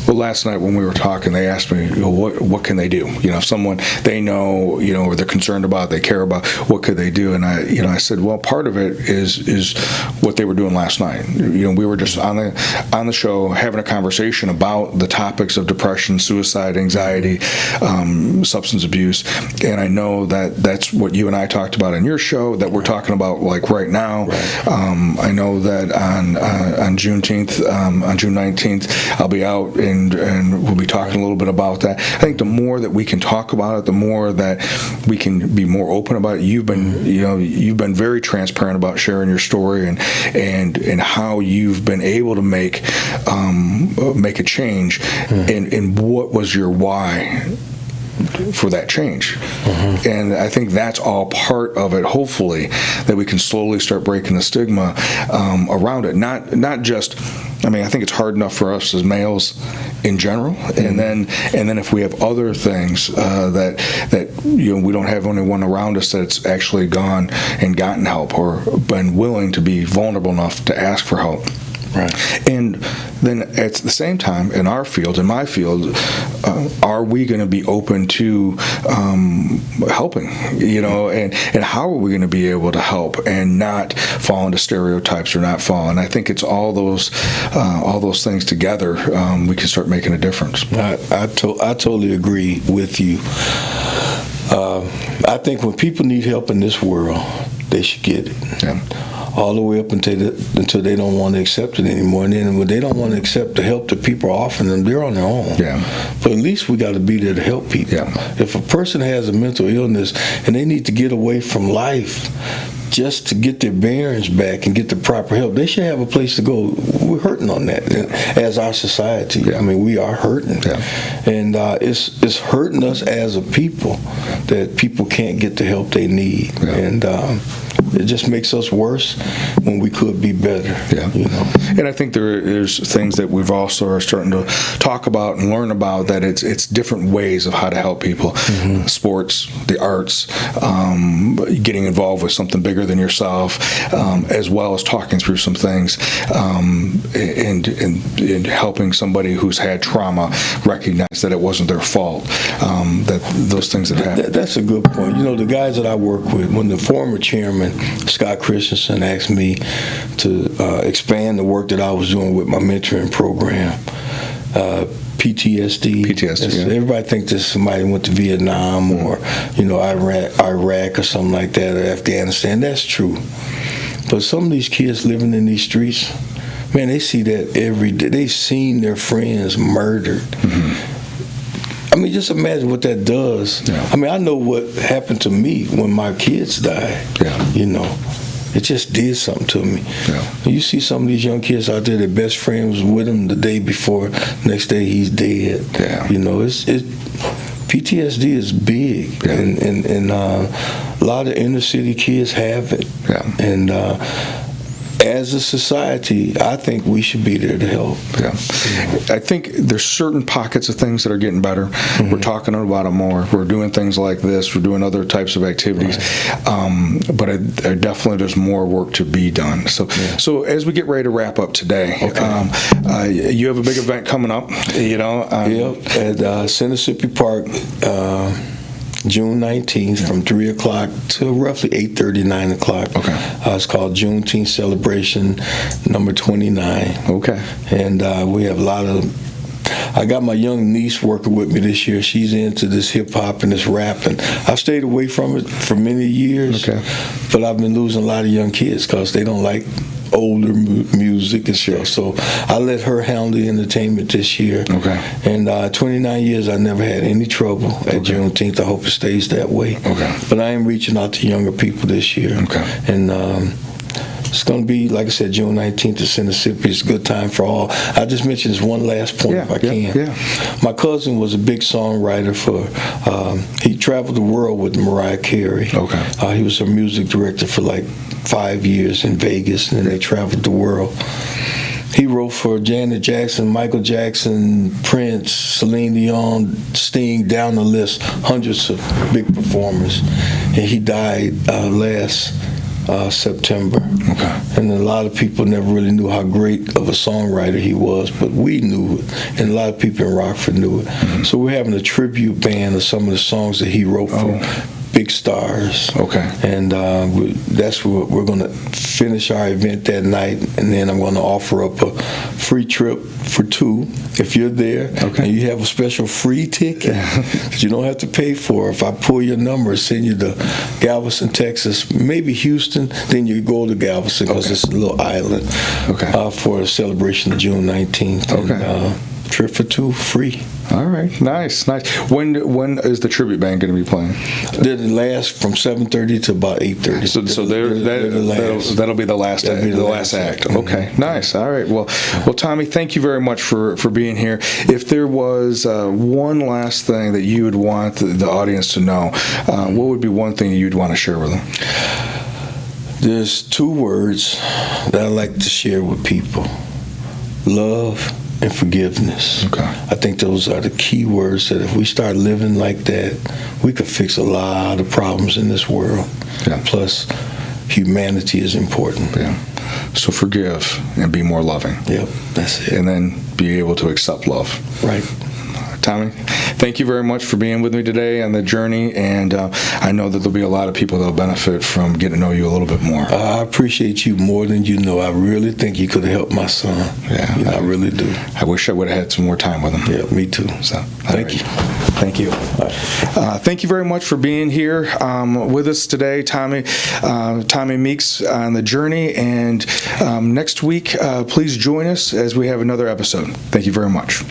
Well, last night when we were talking, they asked me, what can they do? If someone they know, or they're concerned about, they care about, what could they do? And I said, well, part of it is what they were doing last night. We were just on the show having a conversation about the topics of depression, suicide, anxiety, substance abuse, and I know that that's what you and I talked about in your show that we're talking about like right now. Right. I know that on Juneteeth, on June 19th, I'll be out and we'll be talking a little bit about that. I think the more that we can talk about it, the more that we can be more open about it. You've been very transparent about sharing your story and how you've been able to make a change. And what was your why for that change? And I think that's all part of it, hopefully, that we can slowly start breaking the stigma around it. Not just, I think it's hard enough for us as males in general, and then if we have other things that we don't have anyone around us that's actually gone and gotten help or been willing to be vulnerable enough to ask for help. Right. And then at the same time, in our field, in my field, are we going to be open to helping? And how are we going to be able to help and not fall into stereotypes or not fall? And I think it's all those things together. We can start making a difference. I totally agree with you. I think when people need help in this world, they should get it. Yeah. All the way up until they don't want to accept it anymore. And then when they don't want to accept the help that people are offering them, they're on their own. Yeah. But at least we got to be there to help people. Yeah. If a person has a mental illness and they need to get away from life just to get their bearings back and get the proper help, they should have a place to go. We're hurting on that as our society. Yeah. We are hurting. Yeah. And it's hurting us as a people that people can't get the help they need. Yeah. And it just makes us worse when we could be better. Yeah. And I think there's things that we've also are starting to talk about and learn about, that it's different ways of how to help people. Sports, the arts, getting involved with something bigger than yourself, as well as talking through some things, and helping somebody who's had trauma recognize that it wasn't their fault, that those things that happen. That's a good point. The guys that I work with, when the former chairman, Scott Christensen, asked me to expand the work that I was doing with my mentoring program, PTSD. Yeah. Everybody thinks that somebody went to Vietnam or Iraq or something like that, or Afghanistan. That's true. But some of these kids living in these streets, man, they see that every day. They've seen their friends murdered. Just imagine what that does. Yeah. I know what happened to me when my kids died. Yeah. It just did something to me. Yeah. You see some of these young kids out there, their best friend was with them the day before, next day he's dead. Yeah. PTSD is big. Yeah. And a lot of inner city kids have it. Yeah. And as a society, I think we should be there to help. Yeah. I think there's certain pockets of things that are getting better. We're talking about it more. We're doing things like this. We're doing other types of activities. Right. But I definitely, there's more work to be done. So as we get ready to wrap up today, you have a big event coming up. At Mississippi Park. June 19th from 3 o'clock to roughly 8:30, 9 o'clock. Okay. It's called Juneteeth Celebration number 29. Okay. And we have a lot of, I got my young niece working with me this year. She's into this hip-hop and this rap, and I've stayed away from it for many years. Okay. But I've been losing a lot of young kids because they don't like older music and stuff. So I let her handle the entertainment this year. Okay. And 29 years, I never had any trouble at Juneteeth. I hope it stays that way. Okay. But I am reaching out to younger people this year. Okay. And It's going to be, like I said, June 19th in Mississippi. It's a good time for all. I just mentioned this one last point, if I can. Yeah. My cousin was a big songwriter he traveled the world with Mariah Carey. Okay. He was her music director for like 5 years in Vegas, and then they traveled the world. He wrote for Janet Jackson, Michael Jackson, Prince, Celine Dion, Sting, down the list, hundreds of big performers. And he died last September. Okay. And a lot of people never really knew how great of a songwriter he was, but we knew it, and a lot of people in Rockford knew it. Mm-hmm. So we're having a tribute band of some of the songs that he wrote for big stars. Okay. And that's what we're going to finish our event that night, and then I'm going to offer up a free trip for two if you're there. Okay. And you have a special free ticket that you don't have to pay for. If I pull your number, send you to Galveston, Texas, maybe Houston, then you go to Galveston because it's a little island for a celebration of June 19th. Okay. And, trip for two, free. All right, nice. When is the tribute band going to be playing? They'll last from 7:30 to about 8:30. So that'll be the last act. The last act. Okay, nice. All right. Well, Tommy, thank you very much for being here. If there was one last thing that you would want the audience to know, what would be one thing you'd want to share with them? There's two words that I like to share with people: love and forgiveness. Okay. I think those are the key words that if we start living like that, we could fix a lot of problems in this world. Yeah. Plus, humanity is important. Yeah. So forgive and be more loving. Yep, that's it. And then be able to accept love. Right. Tommy, thank you very much for being with me today on the journey, and I know that there'll be a lot of people that'll benefit from getting to know you a little bit more. I appreciate you more than you know. I really think you could have helped my son. Yeah, I really do. I wish I would have had some more time with him. Yeah, me too. So, thank you. Thank you. Thank you very much for being here with us today, Tommy Meeks on the journey. And next week, please join us as we have another episode. Thank you very much.